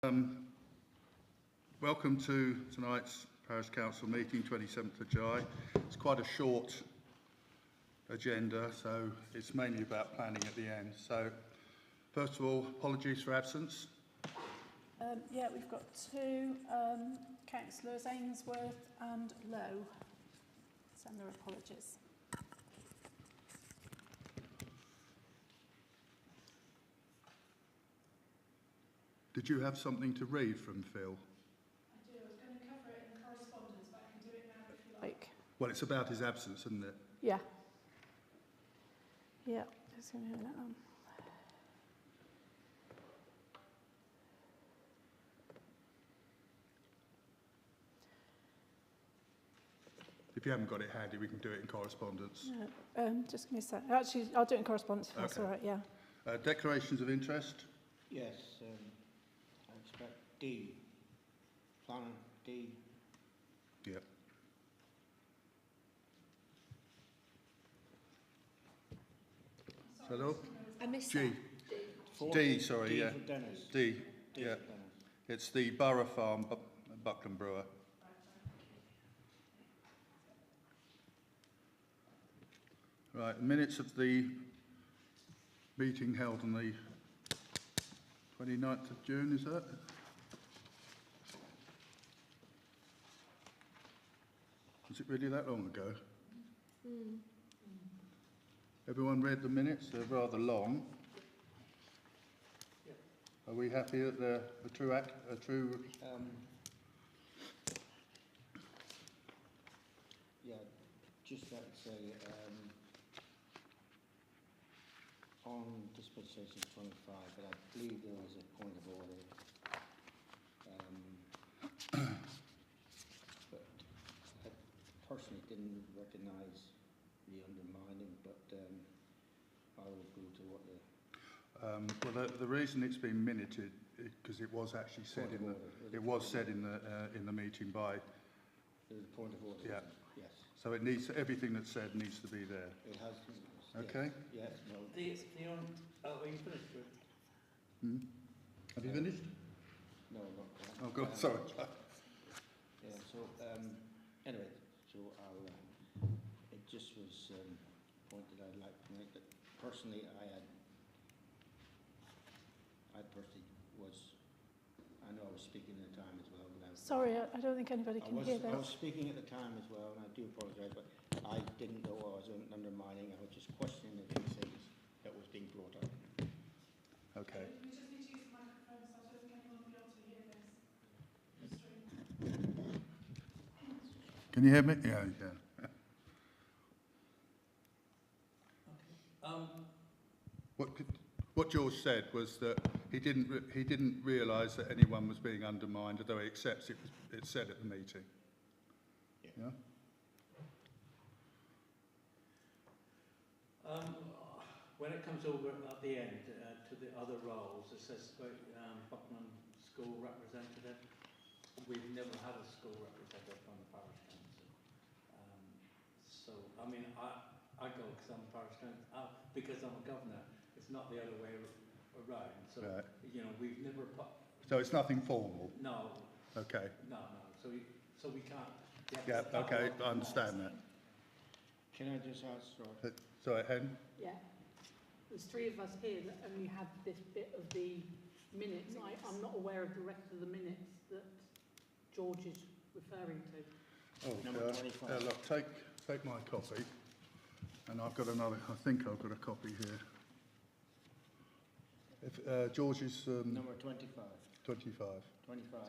Welcome to tonight's Parish Council meeting, 27th of July. It's quite a short agenda, so it's mainly about planning at the end. So, first of all, apologies for absence. Yeah, we've got two councillors, Ainsworth and Lowe. Send their apologies. Did you have something to read from Phil? I do. I was going to cover it in correspondence, but I can do it now if you like. Well, it's about his absence, isn't it? Yeah. Yeah, just going to do that one. If you haven't got it handy, we can do it in correspondence. No, just give me a sec. Actually, I'll do it in correspondence if that's all right, yeah. Declarations of interest? Yes, I expect D. Planner, D. Yep. Hello? I missed G. that. D, sorry, D yeah. for Dennis. D, D yeah. for Dennis. It's the Borough Farm, Buckland Brewer. Right, minutes of the meeting held on the 29th of June, is that? Was it really that long ago? Everyone read the minutes? They're rather long. Are we happy that they're a true Yeah, just like to say, on dispensation 25, but I believe there was a point of order. But I personally didn't recognise the undermining, but I will go to what the... well, the reason it's been minuted is because it was actually said in the meeting by. There's a point of order. Yeah. Yes. So it needs everything that's said needs to be there. It has. Okay. Yes. No. Are you finished with? Have you finished? No, not quite. Oh, God, sorry. Yeah. So anyway, so I'll. It just was a point that I'd like to make. That personally, I personally was. I know I was speaking at the time as well. But Sorry, I don't think anybody can hear I this. was speaking at the time as well, and I do apologise, but I didn't know I was undermining. I was just questioning a few things that was being brought up. Okay. We just need to use the microphone, so I don't think anyone will be able to hear this. Can you hear me? Yeah, yeah. What George said was that he didn't realise that anyone was being undermined, although he accepts it said at the meeting. Yeah. When it comes over at the end to the other roles, it says Buckland School Representative. We've never had a school representative from the Parish Council. So, I mean, I go because I'm a Parish Council, because I'm a governor. It's not the other way around. So, Right. you know, we've never put... So it's nothing formal? No. Okay. No. So we can't... Yeah, okay, I understand that. Can I just ask, Sorry, Hen? Yeah. There's three of us here that only had this bit of the minutes. I'm not aware of the rest of the minutes that George is referring to. Oh, Number 25. look, take my copy, and I've got another. I think I've got a copy here. If George's number 25. 25. 25 A.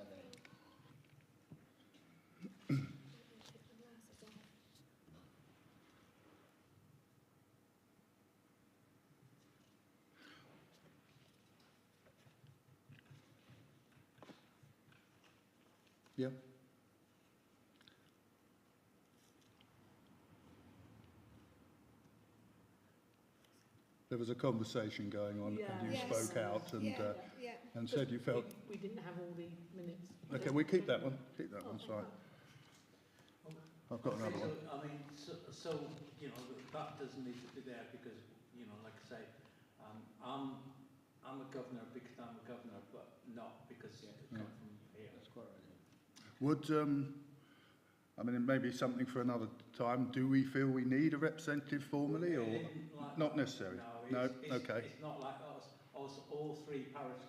Yeah. There was a conversation going on, and you spoke out and said you felt. We didn't have all the minutes. Okay, we keep that one. Keep that one. Sorry. I've got another one. I mean, so you know, that doesn't need to be there because, you know, like I say, I'm a governor because I'm a governor, but not because because Yeah. it comes from here. That's quite right. Would, I mean, it may be something for another time. Do we feel we need a representative formally, or It isn't like not that. necessary? No, No? Okay. It's not like us. All three parish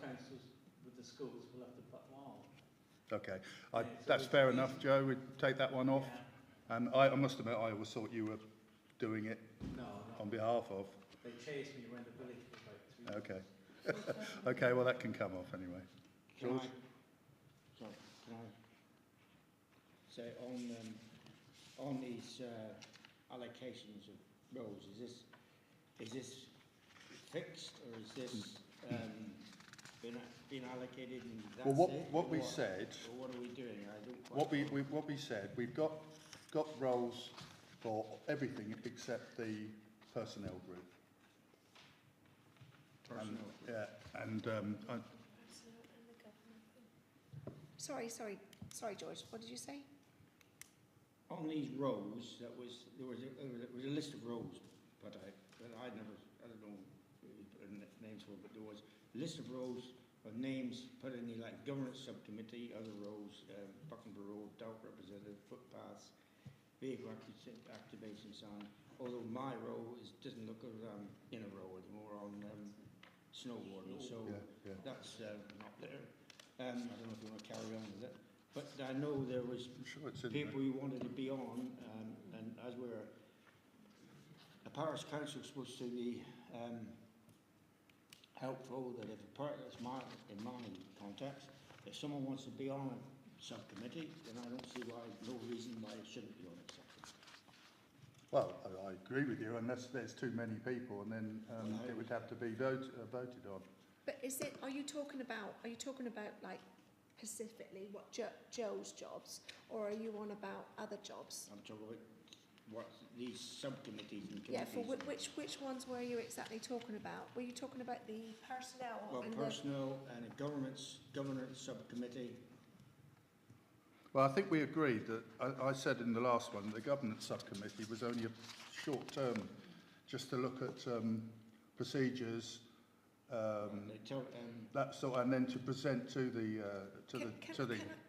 councils with the schools will have to put one on. Okay, Yeah, so that's it's fair easy. enough, Joe. We'd take that one off. Yeah. And I must admit, I always thought you were doing it No, on no. behalf of. They chased me around the village for about 3 Okay. years. Okay, well, that can come off anyway. Can George? can I say on these allocations of roles, is this fixed, or is this been allocated and that's Well, it? what or we said, Or what are we doing? I don't quite what we said, we've got roles for everything except the personnel group. personnel. Yeah, and Sorry, George, what did you say? On these roles, there was a list of roles, but I don't know who we put names for, but there was a list of roles or names put in the like governance subcommittee, other roles, Buckland Brewer, Doubt representative, footpaths, vehicle activation sign. Although my role doesn't look as in a role anymore on snow warden, so yeah. that's not there. I don't know if you want to carry on with it, but I know there was I'm sure it's in people there. who wanted to be on, and as we're a parish council supposed to be helpful, that if a part that's in my context, if someone wants to be on a subcommittee, then I don't see no reason why it shouldn't be on a subcommittee. Well, I agree with you, unless there's too many people, and then it would have to be voted on. But are you talking about like specifically what Joe's jobs, or are you on about other jobs? I'm talking about what these subcommittees and Yeah, committees. for which ones were you exactly talking about? Were you talking about the personnel Well, and personnel and a governance subcommittee. Well, I think we agreed that, I said in the last one, the governance subcommittee was only a short term, just to look at procedures, that sort, and then to present to the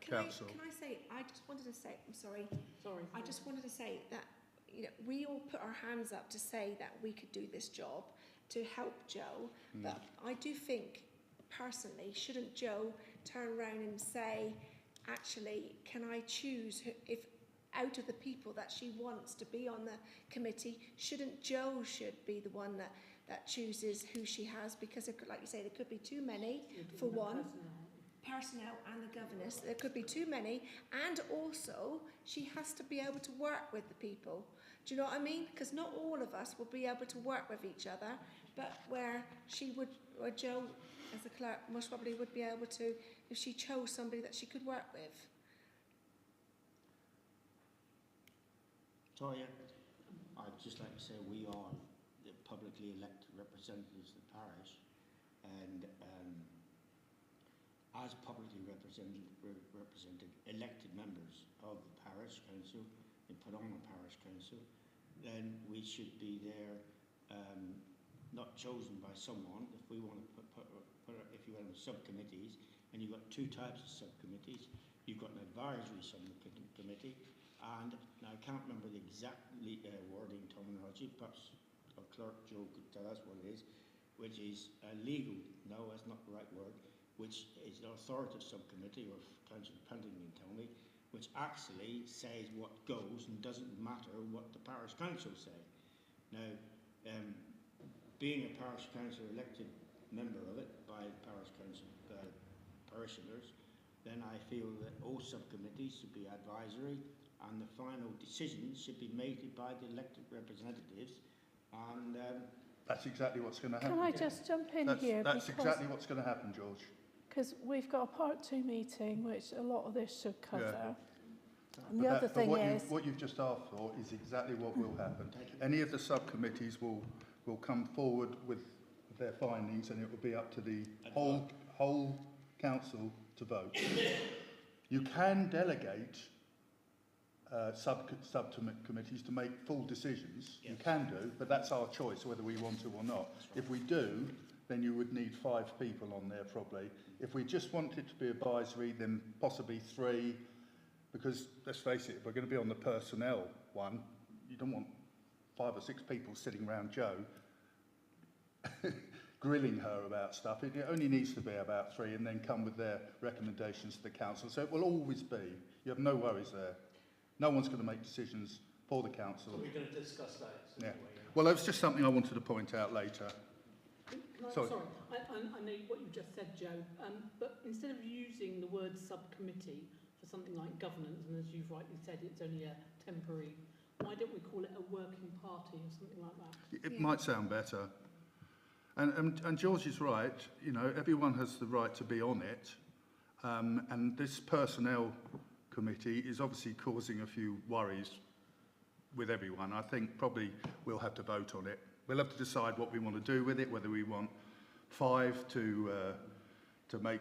council. Can I say? I just wanted to say. I'm sorry. Sorry. I just wanted to say that we all put our hands up to say that we could do this job to help Joe, but I do think personally, shouldn't Joe turn around and say, actually, can I choose if out of the people that she wants to be on the committee, shouldn't Joe be the one that chooses who she has, because it could, like you say, there could be too many for one. Personnel and the governance, there could be too many, and also she has to be able to work with the people. Do you know what I mean? Because not all of us will be able to work with each other, but where Joe, as a clerk, most probably would be able to if she chose somebody that she could work with. Toya, I'd just like to say we are the publicly elected representatives of the parish, and as publicly represented elected members of the parish council and put on a parish council, then we should be there, not chosen by someone. If we want to if you have subcommittees, and you've got two types of subcommittees, you've got an advisory subcommittee, and now I can't remember the exact wording terminology, perhaps our clerk Joe could tell us what it is, which is legal, no, that's not the right word, which is an authoritative subcommittee, or Councillor Pentington tell me, which actually says what goes and doesn't matter what the parish council say. Now, being a parish council elected member of it by parish council parishioners, then I feel that all subcommittees should be advisory, and the final decisions should be made by the elected representatives. And That's exactly what's going to happen. Can I just jump in here? That's exactly what's going to happen, George. Because we've got a part 2 meeting, which a lot of this should cover. Yeah. And the other thing is... What you've just asked for is exactly what will happen. Any of the subcommittees will come forward with their findings, and it will be up to the whole council to vote. You can delegate subcommittees to make full decisions. Yes. You can do, but that's our choice whether we want to or not. Right. If we do, then you would need 5 people on there probably. If we just want it to be advisory, then possibly 3, because let's face it, if we're going to be on the personnel one, you don't want 5 or 6 people sitting around Jo grilling her about stuff. It only needs to be about 3 and then come with their recommendations to the council. So it will always be, you have no worries there. No one's going to make decisions for the council. So we're going to discuss that. Yeah. Well, that was just something I wanted to point out later. Sorry. Sorry, I know what you've just said, Joe, but instead of using the word subcommittee for something like governance, and as you've rightly said, it's only a temporary, why don't we call it a working party or something like that? It might sound better. And George is right, you know, everyone has the right to be on it. And this personnel committee is obviously causing a few worries with everyone. I think probably we'll have to vote on it. We'll have to decide what we want to do with it, whether we want 5 to make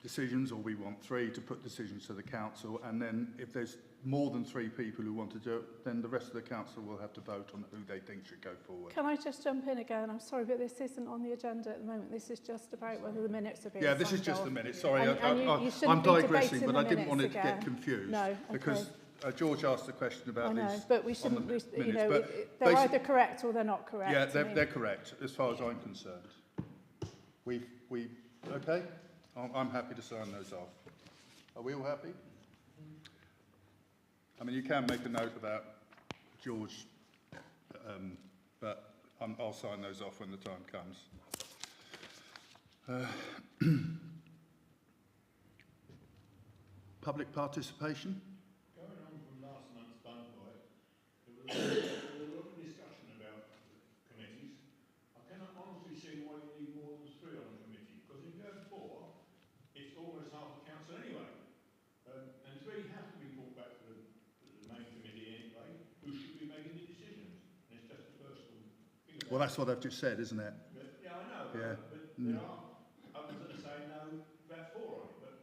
decisions or we want 3 to put decisions to the council. And then if there's more than 3 people who want to do it, then the rest of the council will have to vote on who they think should go forward. Can I just jump in again? I'm sorry, but this isn't on the agenda at the moment. This is just about whether the minutes are being Yeah, this is signed just off. the minutes. Sorry, And you shouldn't I'm be digressing, debating but the I didn't want it minutes to get again. confused. No, okay. Because George asked a question about I know, these. but we shouldn't, minutes, you know, but they're basi- either correct or they're not correct. Yeah, I mean, they're correct, as far as I'm concerned. We okay? I'm happy to sign those off. Are we all happy? I mean, you can make a note about George, but I'll sign those off when the time comes. Public participation? Going on from last month's bun fight, there was a lot of discussion about committees. I cannot honestly see why you need more than 3 on a committee, because if you have 4, it's almost half the council anyway. And 3 have to be brought back to the main committee anyway, who should be making the decisions. And it's just a personal thing. Well, that's what I've just said, isn't it? Yeah, I know. Yeah. But there are others that say no, about 4 on it. But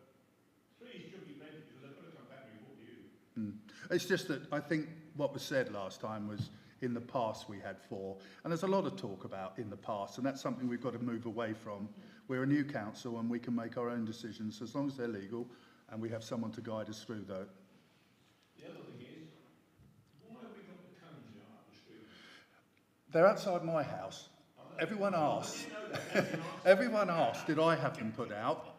3 should be plenty, because they've got to come back and report to you. It's just that I think what was said last time was in the past we had 4. And there's a lot of talk about in the past, and that's something we've got to move away from. We're a new council and we can make our own decisions as long as they're legal and we have someone to guide us through though. The other thing is, why have we got the cones out up the street? They're outside my house. Everyone asked. Everyone asked, did I have them put out?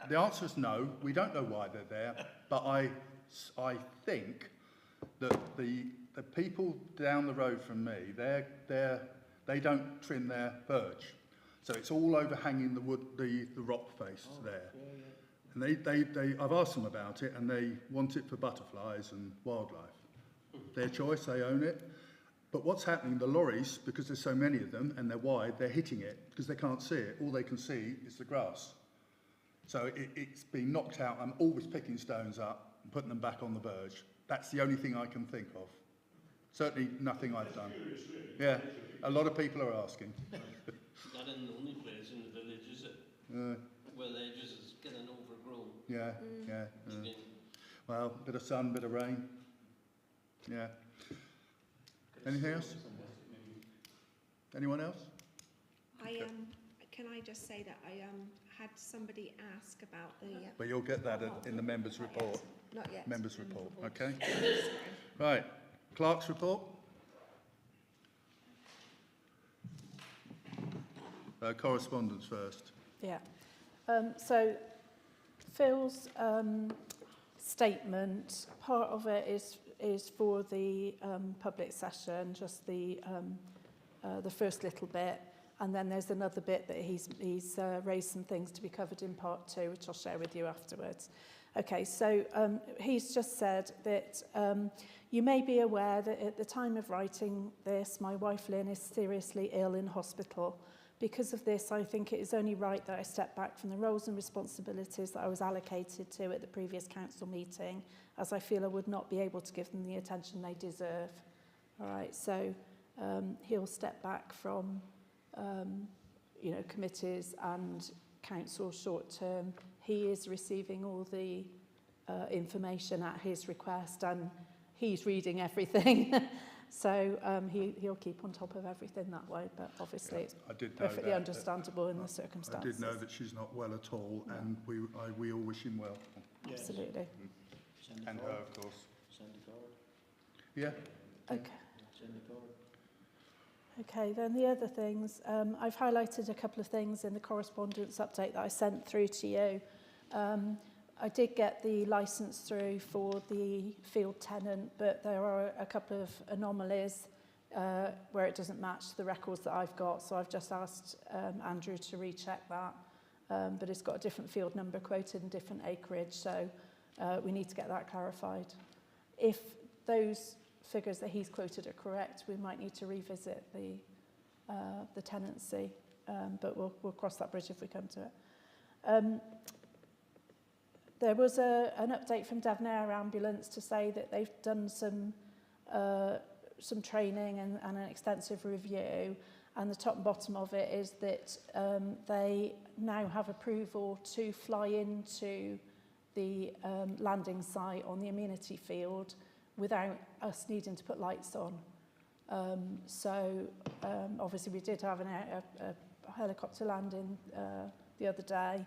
The answer is no. We don't know why they're there, but I think that the people down the road from me, they don't trim their verge, so it's all overhanging the wood, the rock face there. And I've asked them about it, and they want it for butterflies and wildlife. Their choice, they own it. But what's happening, the lorries, because there's so many of them and they're wide, they're hitting it because they can't see it. All they can see is the grass. So it's been knocked out. I'm always picking stones up and putting them back on the verge. That's the only thing I can think of. Certainly nothing I've done. Yeah, a lot of people are asking. That isn't the only place in the village, is it? Where the edges is getting overgrown. Yeah. Again. Well, a bit of sun, bit of rain. Yeah. Anything else? Anyone else? Can I just say that I had somebody ask about the... But you'll get that in the members' report. Not yet. Members' report, okay? Right, clerk's report. Correspondence first. Yeah. So Phil's statement, part of it is for the public session, just the first little bit, and then there's another bit that he's raised some things to be covered in part 2, which I'll share with you afterwards. Okay, so he's just said that you may be aware that at the time of writing this, my wife Lynn is seriously ill in hospital. Because of this, I think it is only right that I step back from the roles and responsibilities that I was allocated to at the previous council meeting, as I feel I would not be able to give them the attention they deserve. All right, so he'll step back from, committees and council short term. He is receiving all the information at his request, and he's reading everything. So he'll keep on top of everything that way, but obviously it's I did know perfectly that, understandable in I the circumstances. did know that she's not well at all, No. and we all wish him well. Yes. Absolutely. Send it And her, forward. of course. Send it forward. Yeah. Okay. Send it forward. Okay, then the other things, I've highlighted a couple of things in the correspondence update that I sent through to you. I did get the licence through for the field tenant, but there are a couple of anomalies where it doesn't match the records that I've got, so I've just asked Andrew to recheck that. But it's got a different field number quoted and different acreage, so we need to get that clarified. If those figures that he's quoted are correct, we might need to revisit the tenancy, but we'll cross that bridge if we come to it. There was an update from Devon Air Ambulance to say that they've done some training and an extensive review, and the top and bottom of it is that they now have approval to fly into the landing site on the amenity field without us needing to put lights on. Obviously we did have a helicopter landing the other day,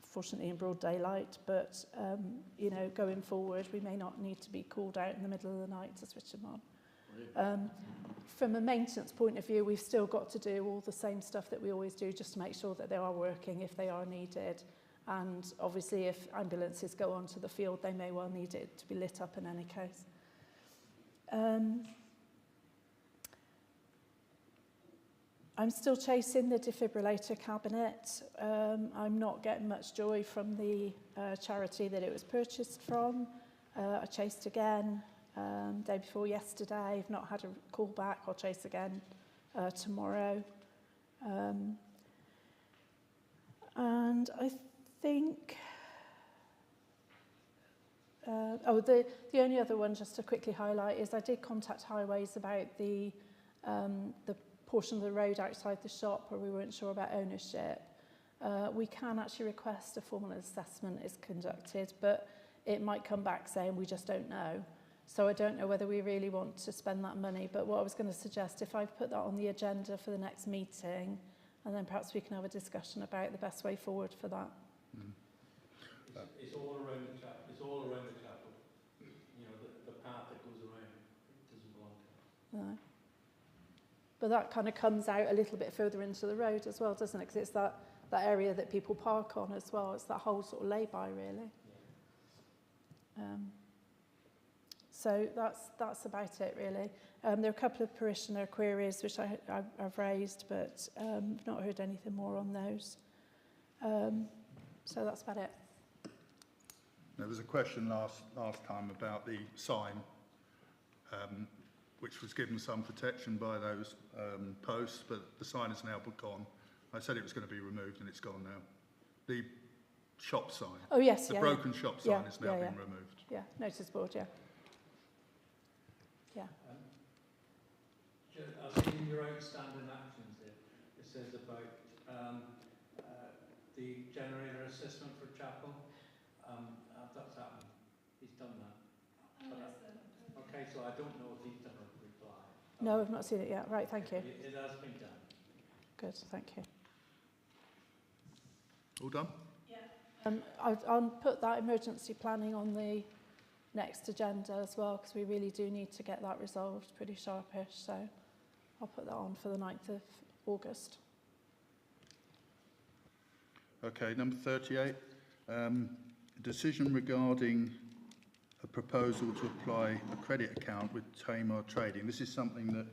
fortunately in broad daylight, but you know, going forward we may not need to be called out in the middle of the night to switch them on. From a maintenance point of view, we've still got to do all the same stuff that we always do just to make sure that they are working if they are needed. And obviously if ambulances go onto the field, they may well need it to be lit up in any case. I'm still chasing the defibrillator cabinet. I'm not getting much joy from the charity that it was purchased from. I chased again day before yesterday. I've not had a call back. I'll chase again tomorrow. And I think... the only other one, just to quickly highlight, is I did contact Highways about the portion of the road outside the shop where we weren't sure about ownership. We can actually request a formal assessment is conducted, but it might come back saying we just don't know. So I don't know whether we really want to spend that money, but what I was going to suggest, if I put that on the agenda for the next meeting, and then perhaps we can have a discussion about the best way forward for that. It's all around the chapel. It's all around the chapel. You know, the path that goes around, it doesn't belong to us. No. But that kind of comes out a little bit further into the road as well, doesn't it? Because it's that area that people park on as well. It's that whole sort of lay-by, really. Yeah. So that's about it, really. There are a couple of parishioner queries which I've raised, but I've not heard anything more on those. So that's about it. There was a question last time about the sign, which was given some protection by those posts, but the sign is now gone. I said it was going to be removed, and it's gone now. The shop sign. Oh yes, the broken shop sign has now been removed. Yeah, notice board, yeah. I've seen your outstanding actions there. It says about the generator assessment for chapel. That's happened. He's done that. Okay, so I don't know if he's done a reply. No, I've not seen it yet. Right, thank you. It has been done. Good, thank you. All done? Yeah. I'll put that emergency planning on the next agenda as well, because we really do need to get that resolved pretty sharpish. So I'll put that on for the 9th of August. Okay, number 38. Decision regarding a proposal to apply a credit account with Tamar Trading. This is something that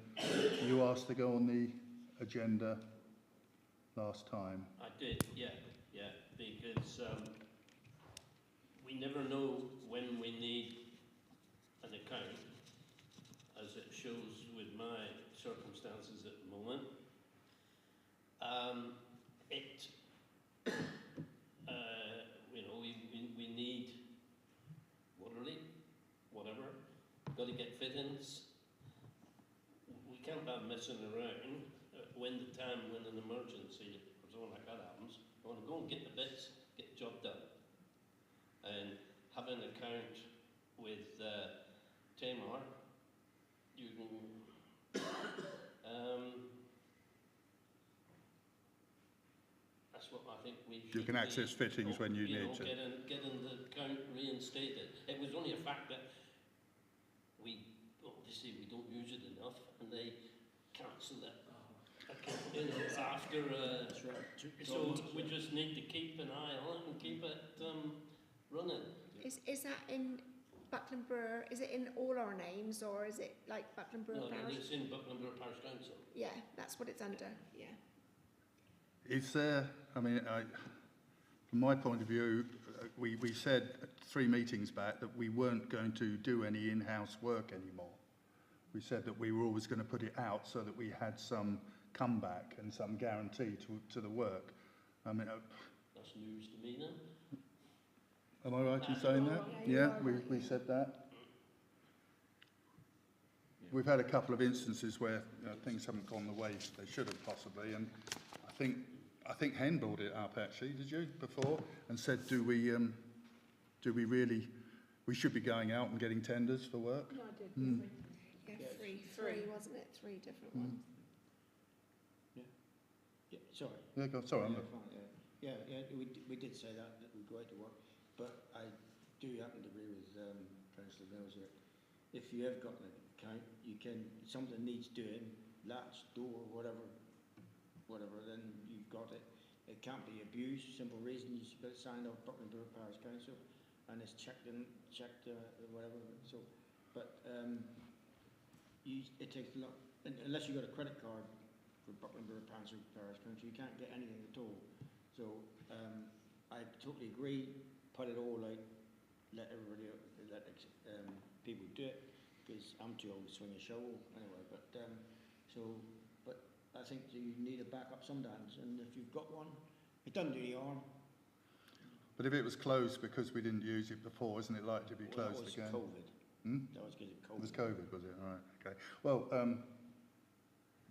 you asked to go on the agenda last time. I did, yeah, because we never know when we need an account, as it shows with my circumstances at the moment. We need water leak, whatever, got to get fittings. We can't have messing around when an emergency or something like that happens. I want to go and get the bits, get the job done. And having an account with Tamar think we should You can access fittings when you need to. Getting the account reinstated. It was only a fact that we, obviously we don't use it enough and they cancel it. You know, after, That's right. so we just need to keep an eye on it and keep it running. Is that in Buckland Brewer? Is it in all our names, or is it like Buckland Brewer No, Parish? it's in Buckland Brewer Parish Council. Yeah, that's what it's under. Yeah. Is there, I mean, from my point of view, we said 3 meetings back that we weren't going to do any in-house work anymore. We said that we were always going to put it out so that we had some comeback and some guarantee to the work. I mean, That's news to me then. am I right in saying that? Yeah, Yeah, you are we said that. We've had a couple of instances where things haven't gone the way they should have possibly, and I think Hen brought it up actually, did you, before, and said, do we really, we should be going out and getting tenders for work? No, I did. Yeah, Yeah, three, wasn't it? 3 different ones. Yeah, sorry. Yeah, go, sorry, I'm Yeah, not. fine, yeah, we did say that we go out to work, but I do happen to agree with Councillor Mills here. If you have got an account, you can, something needs doing, latch, door, whatever, then you've got it. It can't be abused, simple reason, you should be signed off Buckland Brewer Parish Council, and it's checked whatever, so, but it takes a lot, unless you've got a credit card for Buckland Brewer Parish Council, you can't get anything at all. So I totally agree, put it all out, let everybody, let people do it, because I'm too old to swing a shovel anyway, but I think you need a backup sometimes, and if you've got one, it doesn't do you harm. But if it was closed because we didn't use it before, isn't it likely to be closed again? That was COVID. Hmm? That was because of COVID. It was COVID, was it? All right, okay. Well, are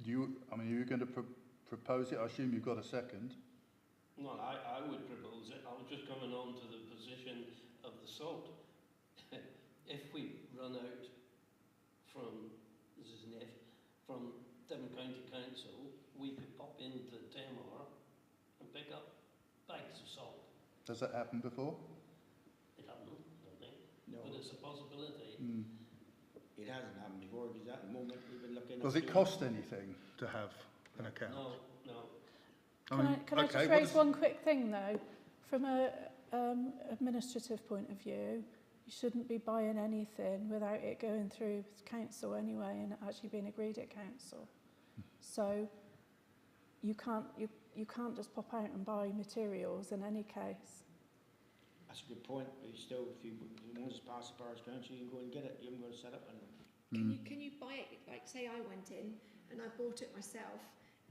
you going to propose it? I assume you've got a second. Well, I would propose it. I was just coming on to the position of the salt. If we run out from, this is Nev, from Devon County Council, we could pop into Tamar and pick up bags of salt. Has that happened before? It hasn't, I don't think, No, but it's a possibility. it hasn't happened before, because at the moment we've been looking Does at it cost anything to have an account? No. Can I just raise one quick thing though? From a administrative point of view, you shouldn't be buying anything without it going through council anyway and actually being agreed at council. So you can't just pop out and buy materials in any case. That's a good point, but you still, if you want to pass the parish council, you can go and get it. You haven't got to set up and Can you buy it, like say I went in and I bought it myself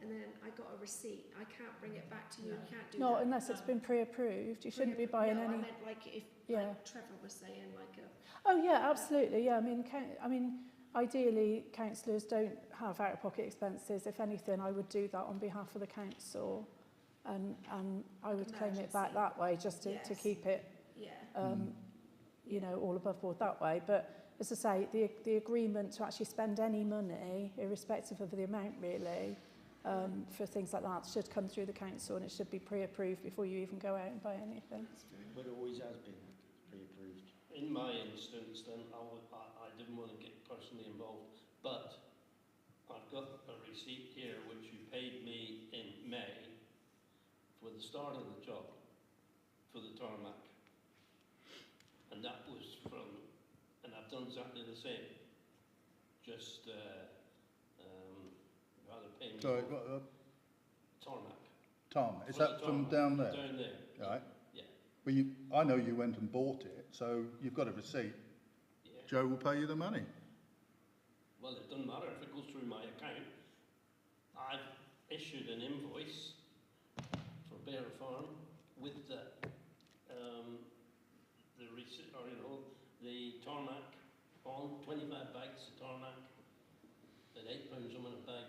and then I got a receipt, I can't bring it back to you, you can't do Not that. unless it's been pre-approved. You shouldn't be buying No, any. I meant like if, Yeah. like Trevor was saying, like a... Oh yeah, absolutely. Yeah, I mean, ideally, councillors don't have out-of-pocket expenses. If anything, I would do that on behalf of the council, and I would claim it back that way, just to Yes. keep it, Yeah. you know, all above board that way. But as I say, the agreement to actually spend any money, irrespective of the amount, really, for things like that, should come through the council, and it should be pre-approved before you even go out and buy anything. but it always has been pre-approved. In my instance, then I didn't want to get personally involved, but I've got a receipt here which you paid me in May for the start of the job for the tarmac, and that was from, and I've done exactly the same. Just rather pay me Sorry, tarmac. Tom, is For that the from tarmac, down there? Down there. Right. Yeah. Well, I know you went and bought it, so you've got a receipt. Yeah. Joe will pay you the money. Well, it doesn't matter if it goes through my account. I've issued an invoice for Bear Farm with the receipt, or the tarmac on 25 bags of tarmac at £8 a minute bag.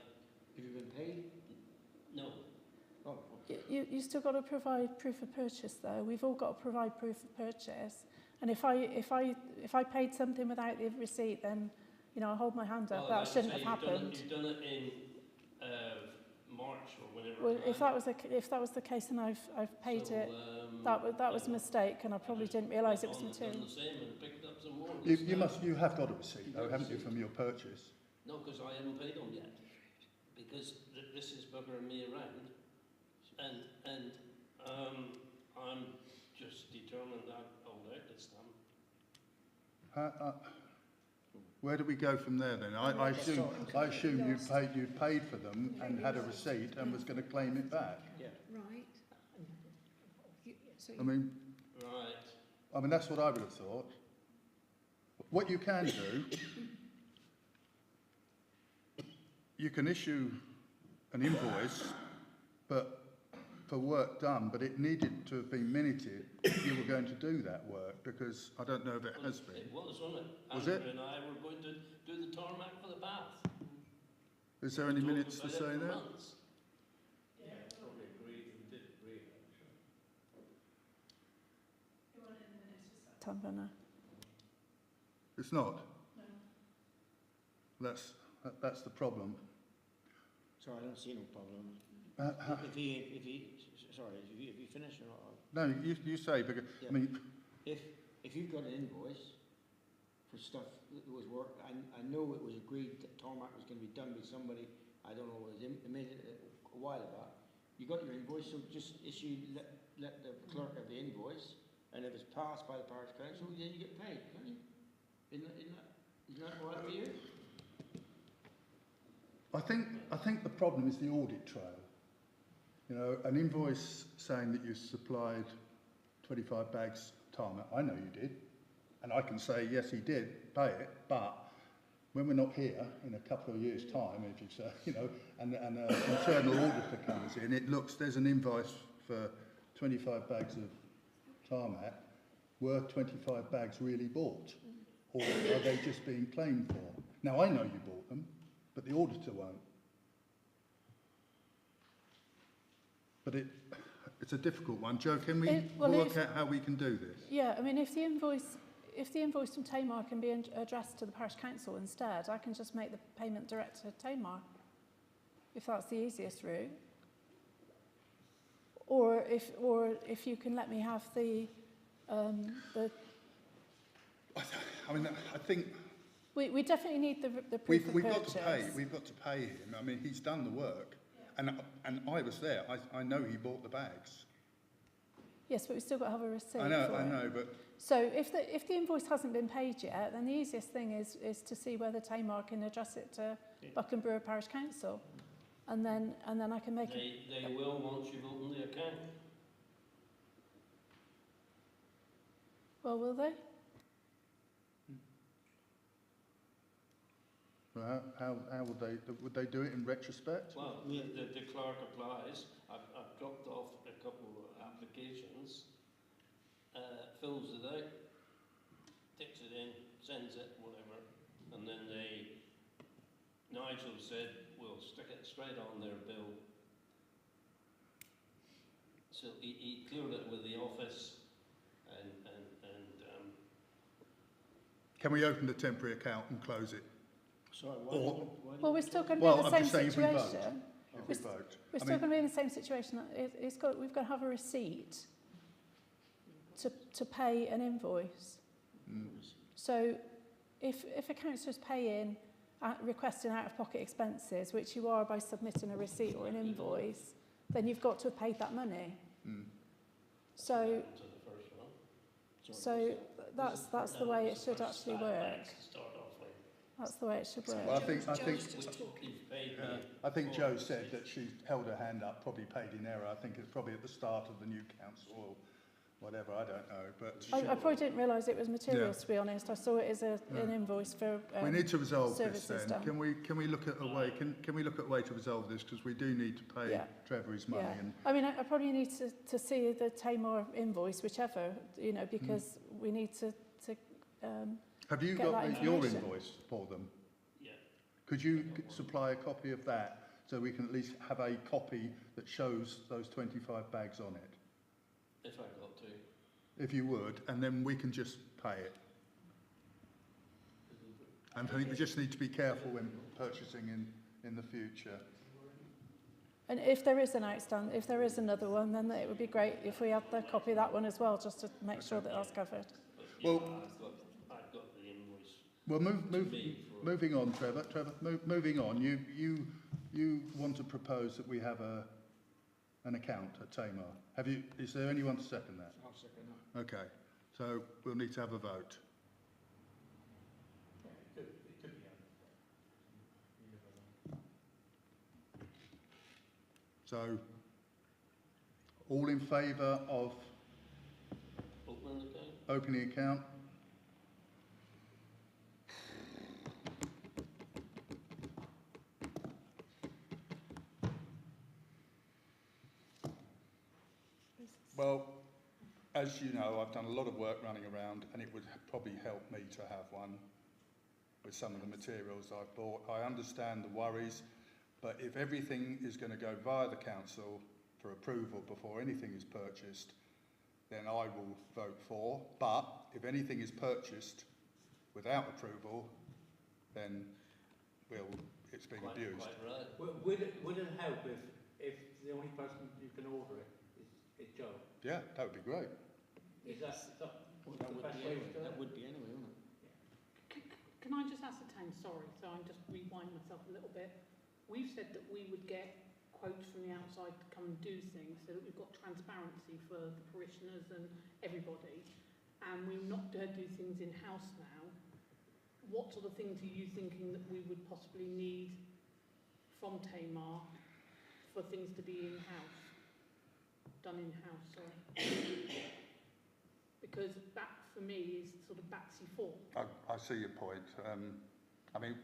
Have you been paid? No, Oh, You still got to provide proof of purchase, though. We've all got to provide proof of purchase. And if I paid something without the receipt, then I hold my hand up. well, That like I shouldn't say, have happened. You've done it in March March or whenever. Well, it if that was the case, then I've paid it. That was a mistake, and I probably didn't realise it was material. Done the same and picked up some more. You have got a receipt though, haven't you, from your purchase? No, because I haven't paid them yet. Because this is buggering me around, and I'm just determined that I'll out this time. Where do we go from there then? I assume you paid for them and had a receipt and was going to claim it back. Yeah. Right. So I mean, Right. that's what I would have thought. What you can do, you can issue an invoice, but for work done, but it needed to have been minuted if you were going to do that work, because I don't know if it has been. It was, wasn't it? Was Andrew it? and I were going to do the tarmac for the bath. Is there any We talked minutes to about it say for that? months. Yeah, probably agreed, we did agree, actually. You want it in the minutes just Time runner. It's not. No. That's the problem. So I don't see no problem. How- If you finish or not? No, you say, because, Yeah. I mean, If you've got an invoice for stuff that was worked, I know it was agreed that tarmac was going to be done by somebody, I don't know, it made it a while back. You got your invoice, so just let the clerk have the invoice, and if it's passed by the parish council, then you get paid, don't you? Isn't that all right for you? I think the problem is the audit trail. You know, an invoice saying that you supplied 25 bags of tarmac, I know you did, and I can say, yes, he did, pay it, but when we're not here in a couple of years' time, if you say, you know, and an internal auditor comes in, it looks, there's an invoice for 25 bags of tarmac, were 25 bags really bought? Or are they just being claimed for? Now, I know you bought them, but the auditor won't. But it's a difficult one. Joe, can we work out how we can do this? Yeah, I mean, if the invoice from Tamar can be addressed to the parish council instead, I can just make the payment direct to Tamar, if that's the easiest route. Or if you can let me have the I mean, I think we definitely need the proof of we've purchase. got to pay. We've got to pay him. I mean, he's done the work, and I was there. I know he bought the bags. Yes, but we've still got to have a receipt. I know, but so if the invoice hasn't been paid yet, then the easiest thing is to see whether Tamar can address it to Buckland Brewer Parish Council, and then I can make it. They will once you've opened the account. Well, will they? how would they do it in retrospect? Well, the clerk applies. I've dropped off a couple of applications, fills it out, takes it in, sends it, whatever, and then Nigel said, we'll stick it straight on their bill. So he cleared it with the office, and Can we open the temporary account and close it? Sorry, Well, we're still going to be Well, in the I'm same just saying if we vote. situation. If we vote. We're still going to be in the same situation. We've got to have a receipt to pay an invoice. So if a councillor's paying, requesting out-of-pocket expenses, which you are by submitting a receipt or an invoice, then you've got to have paid that money. So that's the way it should actually work. That's the way it should work. Well, I think Yeah. Joe said that she held her hand up, probably paid in error. I think it's probably at the start of the new council or whatever, I don't know. But I probably didn't realise it was materials, to be honest. I saw it as an invoice for we need to resolve this services then. done. Can we look at a way? Can we look at a way to resolve this, because we do need to pay Trevor his money. Yeah. And I mean, I probably need to see the Tamar invoice, whichever, you know, because we need to have you get got that your information. invoice for them? Yeah. Could you supply a copy of that so we can at least have a copy that shows those 25 bags on it? If I got to. If you would, and then we can just pay it. And I think we just need to be careful when purchasing in the future. And if there is if there is another one, then it would be great if we had the copy of that one as well, just to make sure that that's covered. Well, I've got the invoice. well, Me for- moving on, Trevor. Moving on. You want to propose that we have an account at Tamar. Have you? Is there anyone to second that? I'll second that. Okay. So we'll need to have a vote. It could be out. You never know. So, all in favour of Open the account? opening account? Well, as you know, I've done a lot of work running around, and it would probably help me to have one with some of the materials I've bought. I understand the worries, but if everything is going to go via the council for approval before anything is purchased, then I will vote for. But if anything is purchased without approval, then it's being abused. Quite right. Would it help if the only person who can order it is Joe? Yeah, that would be great. Is that Well, the best way to do that it? would be anyway, wouldn't it? Can I just ascertain, sorry, so I'm just rewind myself a little bit. We've said that we would get quotes from the outside to come and do things so that we've got transparency for the parishioners and everybody. And we're not going to do things in-house now. What sort of things are you thinking that we would possibly need from Tamar for things to be in-house? Done in-house, sorry. Because that, for me, is sort of batsy form. I see your point. I mean,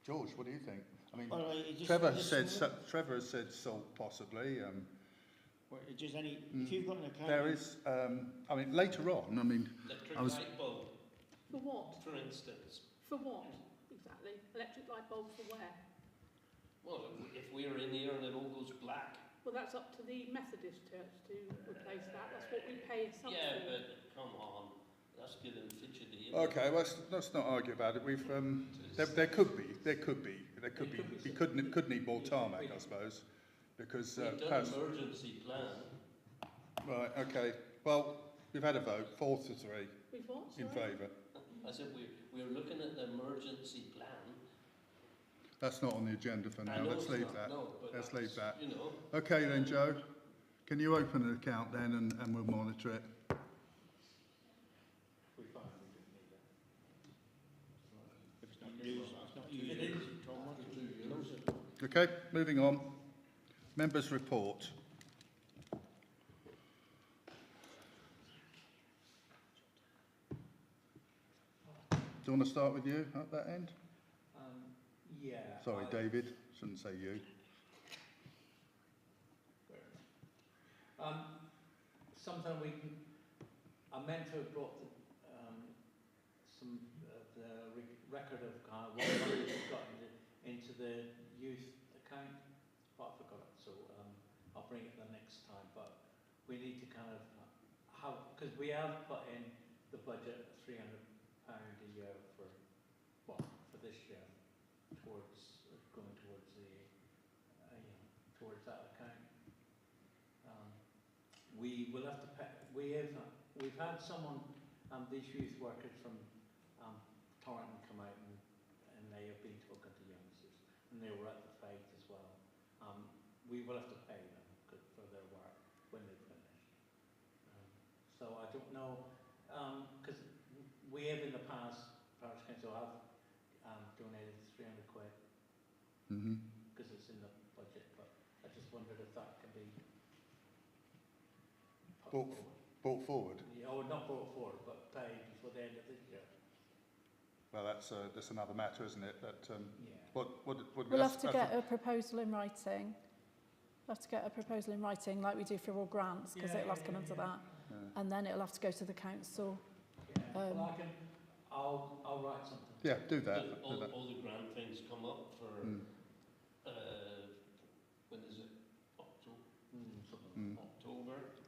George, what do you think? I mean, Well, Trevor has said salt possibly. Well, just any, if you've got an account... There is, I mean, later on, I mean, Electric I was- light bulb, For what? for instance. For what, exactly? Electric light bulb for where? Well, if we're in here and it all goes black. Well, that's up to the Methodist Church to replace that. That's what we pay a sub Yeah, for. but come on, that's getting fidgety. okay. Well, let's not argue about it. We've there could be. We could need more tarmac, I suppose, because We've done an perhaps, emergency plan. right. Okay. Well, we've had a vote, 4-3 With what, in sorry? favour. I said we're looking at the emergency plan. That's not on the agenda for I now. know Let's it's leave not, that. no, but Let's that's, leave that. You know, Okay then, Joe. Can you open an account then, and we'll monitor it? We find we didn't need that. If it's not used, it's not used. Tom, what? Okay. Moving on. Members' report. Do you want to start with you at that end? Yeah. Sorry, David. Shouldn't say you. Sometime we can. I meant to have brought some the record of what money we've got into the youth account, but I forgot it. So I'll bring it the next time. But we need to kind of have, because we have put in the budget £300 a year for this year towards going towards the towards that account. We will have to pay. We've had someone, these youth workers from Torrington come out and they have been talking to youngsters, and they were at the faith as well. We will have to pay them for their work when they've finished. So I don't know, because we have in the past, Parish Council have donated £300 because it's in the budget, but I just wondered if that can be Brought forward. Yeah, or not brought forward, but paid before the end of this year. Well, that's another matter, isn't it? That Yeah. We'll have to get a proposal in writing. We'll have to get a proposal in writing like we do for all grants, because it'll have to come under that. Yeah. And then it'll have to go to the council. Yeah. Well, I'll write something. Yeah, do that. All the grant things come up for, when is it? October?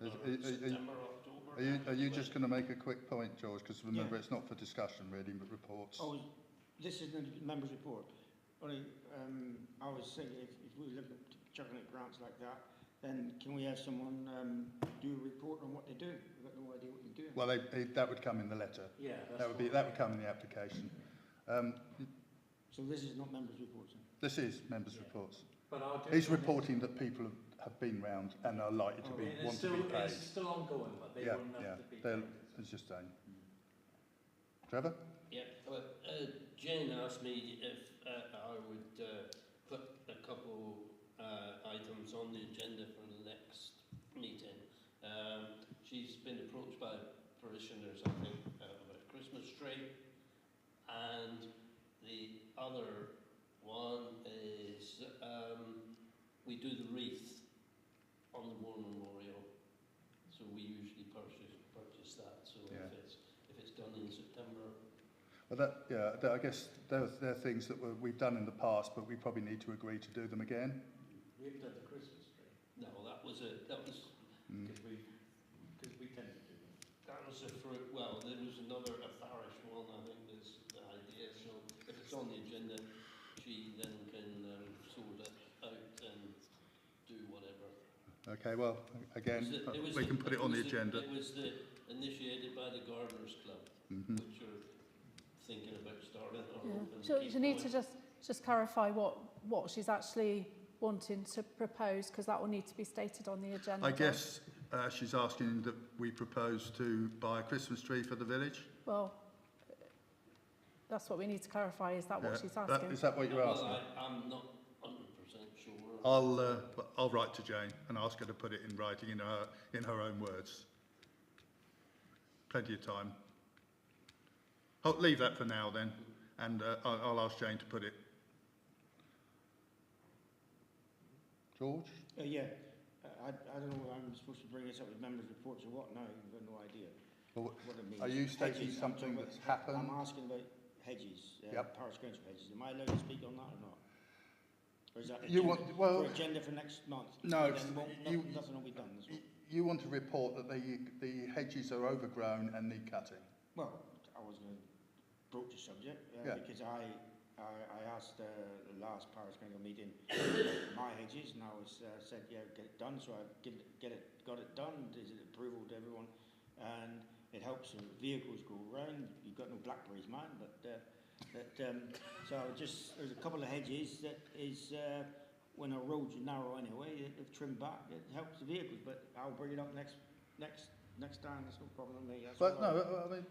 September, October? Are you just going to make a quick point, George? Because remember, it's not for discussion, really, but reports. Oh, this is the members' report. Only, I was saying, if we look at chucking at grants like that, then can we have someone do a report on what they do? We've got no idea what they're doing. Well, that would come in the letter. Yeah, That would come in the application. So this is not members' reports then? This is members' reports. But I'll He's reporting that people have been round and are likely to be want to be paid. It's still ongoing, but they Yeah, won't have yeah. to be They'll- paid. It's just saying. Trevor? Yeah, well, Jane asked me if I would put a couple items on the agenda for the next meeting. She's been approached by parishioners, I think, about a Christmas tree, and the other one is we do the wreath on the War Memorial, so we usually purchase that. So Yeah. if it's done in September. Well, I guess they're things that we've done in the past, but we probably need to agree to do them again. We've done the Christmas tree, No, that was because we tend to do them. that was a fruit. Well, there was another a parish one. I think is the idea. So if it's on the agenda, she then can sort it out and do whatever. Okay, well, again, we can put it on the agenda. It was initiated by the Gardeners Club, which are thinking about starting. So you need to just clarify what she's actually wanting to propose, because that will need to be stated on the agenda. I guess she's asking that we propose to buy a Christmas tree for the village. Well, that's what we need to clarify. Is that what she's asking? Is that what you're asking? Well, I'm not 100% sure. I'll write to Jane and ask her to put it in writing in her own words. Plenty of time. I'll leave that for now then, and I'll ask Jane to put it. George? Yeah, I don't know whether I'm supposed to bring this up with members' reports or what now. I've got no idea Well, what it means. are you stating Hedges, something I'm talking that's about- happened? I'm asking about hedges, Yep. parish council hedges. Am I allowed to speak on that or not? Or is that You agenda, want- for agenda for next month? No, Then nothing will be done. Is it? You want to report that the hedges are overgrown and need cutting. Well, I was going to broach the subject Yeah. because I asked the last parish council meeting my hedges, and I was said, yeah, get it done. So I got it done. Is it approval to everyone? And it helps the vehicles go around. You've got no blackberries, man, so there's a couple of hedges that is when our roads are narrow anyway, they've trimmed back. It helps the vehicles, but I'll bring it up next time. There's no problem with me. That's But all right. no, I mean,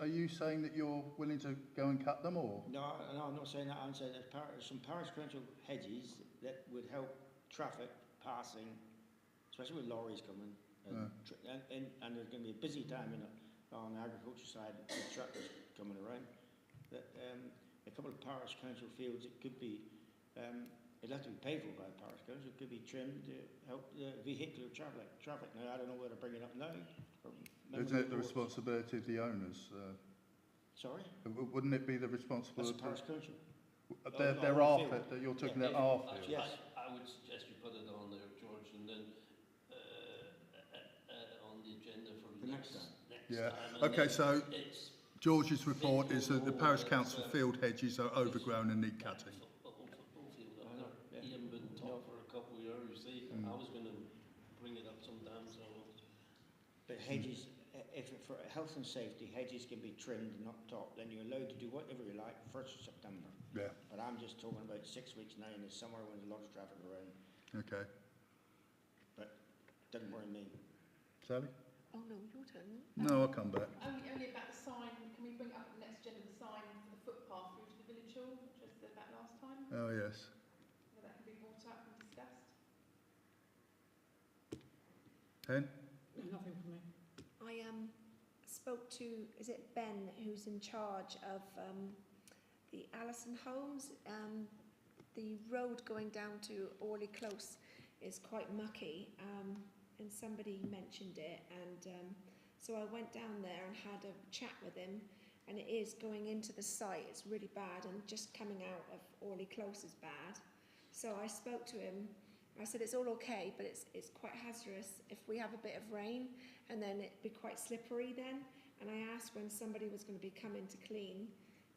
are you saying that you're willing to go and cut them, or? No, I'm not saying that. I'm saying there's some parish council hedges that would help traffic passing, especially with lorries coming. And there's going to be a busy time on the agriculture side with tractors coming around. That a couple of parish council fields, it could be, it'd have to be paid for by the parish council. It could be trimmed to help the vehicular traffic. Now, I don't know whether to bring it up now. Isn't it the responsibility of the owners? Sorry? Wouldn't it be the That's responsibility? the parish council. They're after, you're talking about our field. Yes. I would suggest you put it on there, George, and then on the agenda for The next time. Yeah. time. And Okay, then so it's George's report is that the parish council field hedges are overgrown and need cutting. Yeah. He hasn't been top for a couple of years, you see. I was going to bring it up sometime, so. But hedges, for health and safety, hedges can be trimmed and not topped. Then you're allowed to do whatever you like 1st of September. Yeah, But I'm just talking about 6 weeks now in the summer when there's a lot of traffic around. okay. Doesn't worry me. Sally? Oh no, your turn. No, I'll come back. Only about the sign, can we bring up the next agenda, the sign for the footpath through to the village hall, which I said about last time? Oh, yes. Whether that can be brought up and discussed? Hen? No, nothing from me. I spoke to, is it Ben, who's in charge of the Allison homes. The road going down to Orley Close is quite mucky, and somebody mentioned it, and so I went down there and had a chat with him, and it is going into the site, it's really bad, and just coming out of Orley Close is bad. So I spoke to him. I said it's all okay, but it's quite hazardous if we have a bit of rain, and then it'd be quite slippery then. And I asked when somebody was going to be coming to clean,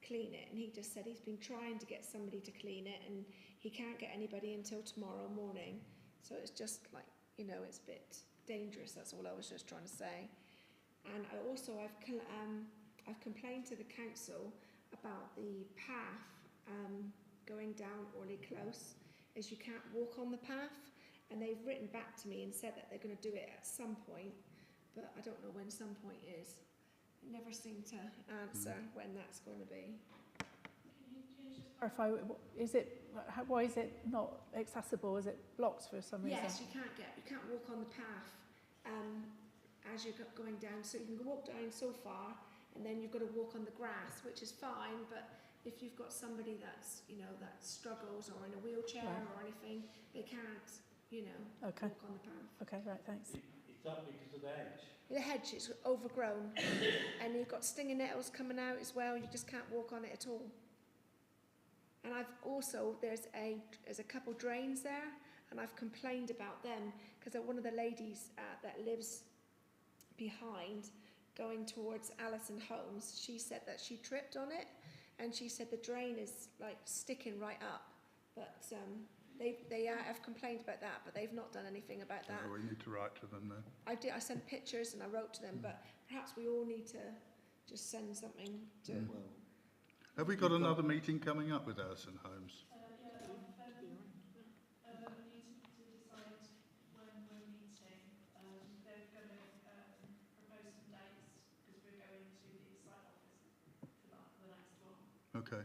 clean it, and he just said he's been trying to get somebody to clean it, and he can't get anybody until tomorrow morning. So it's just like, you know, it's a bit dangerous. That's all I was just trying to say. And I've complained to the council about the path going down Orley Close, as you can't walk on the path, and they've written back to me and said that they're going to do it at some point, but I don't know when some point is. They never seem to answer when that's going to be. Can you just clarify, why is it not accessible? Is it blocked for some reason? Yes, you can't walk on the path as you're going down. So you can walk down so far, and then you've got to walk on the grass, which is fine. But if you've got somebody that's, you know, that struggles or in a wheelchair or anything, they can't, you know, walk on the path. Okay, right, thanks. Is that because of the hedge? The hedge is overgrown, and you've got stinging nettles coming out as well. You just can't walk on it at all. And I've also, there's a couple drains there, and I've complained about them because one of the ladies that lives behind going towards Allison Holmes, she said that she tripped on it, and she said the drain is like sticking right up. But they have complained about that, but they've not done anything about that. We need to write to them then. I did. I sent pictures and I wrote to them, but perhaps we all need to just send something to. Well, Have we got another meeting coming up with Alison Holmes? Okay.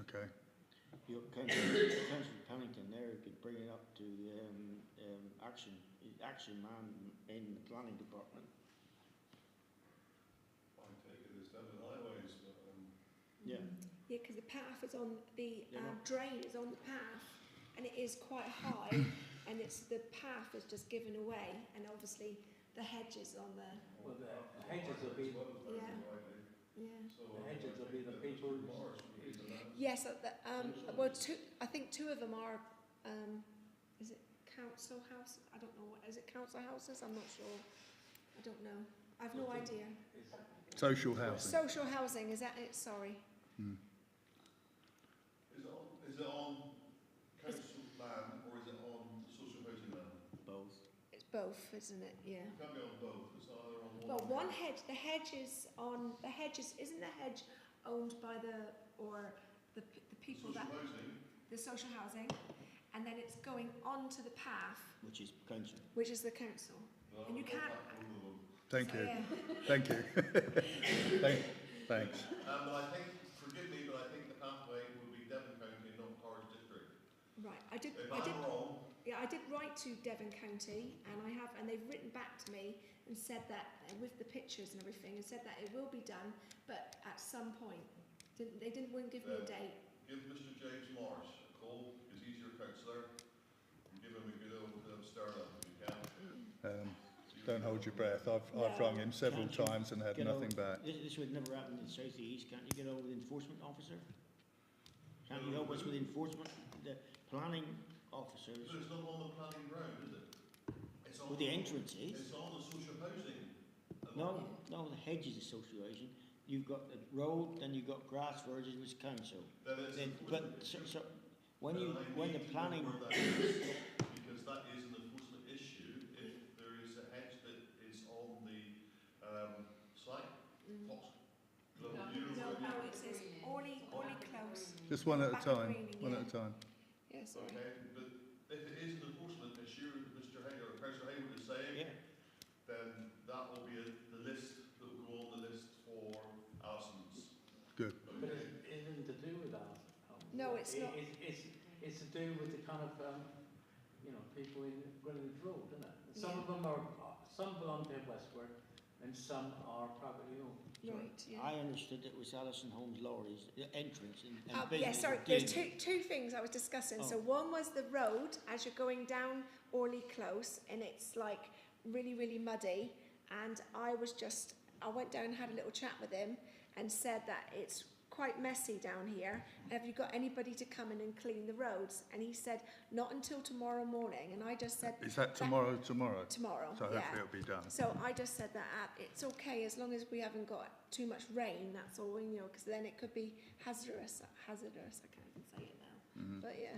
Okay. Your Councillor Pennington there could bring it up to action man in the planning department. I take it as done with highways, but Yeah. Yeah, because the path is on the drain is on the path, and it is quite high, and it's the path is just given away, and obviously the hedges on the Well, the hedges will be yeah. the hedges will be the people. Yes, well, I think two of them are. Is it council house? I don't know. Is it council houses? I'm not sure. I don't know. I've no idea. Social housing. Social housing, is that it? Sorry. Is it on council land or is it on social housing land? Both. It's both, isn't it? Yeah. It can't be on both. It's either on one. Well, one hedge. The hedge is on. The hedge is. Isn't the hedge owned by the people social that housing. the social housing, and then it's going onto the path, Which is council. which is the council. No, And you I'll can't- back both of them. Thank So, you. yeah. Thank you. Thanks. But I think, forgive me, but I think the pathway will be Devon County, not Parish District. Right. I did. If I'm wrong, Yeah, I did write to Devon County, and they've written back to me and said that with the pictures and everything, and said that it will be done, but at some point. They wouldn't give me a date. give Mr James Morris a call, because he's your councillor, and give him a good old stir up if you can. Don't hold your breath. I've rung him several times and had nothing back. This would never happen in the South East. Can't you get over with the enforcement officer? Can't you help us with enforcement? The planning officers. But it's not on the planning ground, is it? It's on Well, the entrance is. It's on the social housing. No, the hedges association. You've got the road, then you've got grass verges with council. Then, but when the planning. Because that is an enforcement issue if there is a hedge that is on the site. No, it says Orley Close. Just one at a Back of time. Greening, One yeah. at a time. Yeah, sorry. Okay, but if it is an enforcement issue, Mr Hager, or Councillor Hayward is saying, Yeah. then that will be the list that will go on the list for Alison's. Good. But it isn't to do with that. No, it's not. It's to do with the kind of, people in Greenwich Road, isn't it? And some of them some belong to Westward, and some are privately owned. Right, yeah. I understood it was Alison Holmes Lorry's entrance and Yeah, business sorry. of There's doing two things I was discussing. So Oh. one was the road as you're going down Orley Close, and it's like really, really muddy. And I went down and had a little chat with him, and said that it's quite messy down here. Have you got anybody to come in and clean the roads? And he said, not until tomorrow morning. And I just said, Is that tomorrow? Tomorrow? tomorrow, So yeah. hopefully it'll be done. So I just said that it's okay as long as we haven't got too much rain, that's all, you know, because then it could be hazardous, I can't even say it now. Mhm. But yeah,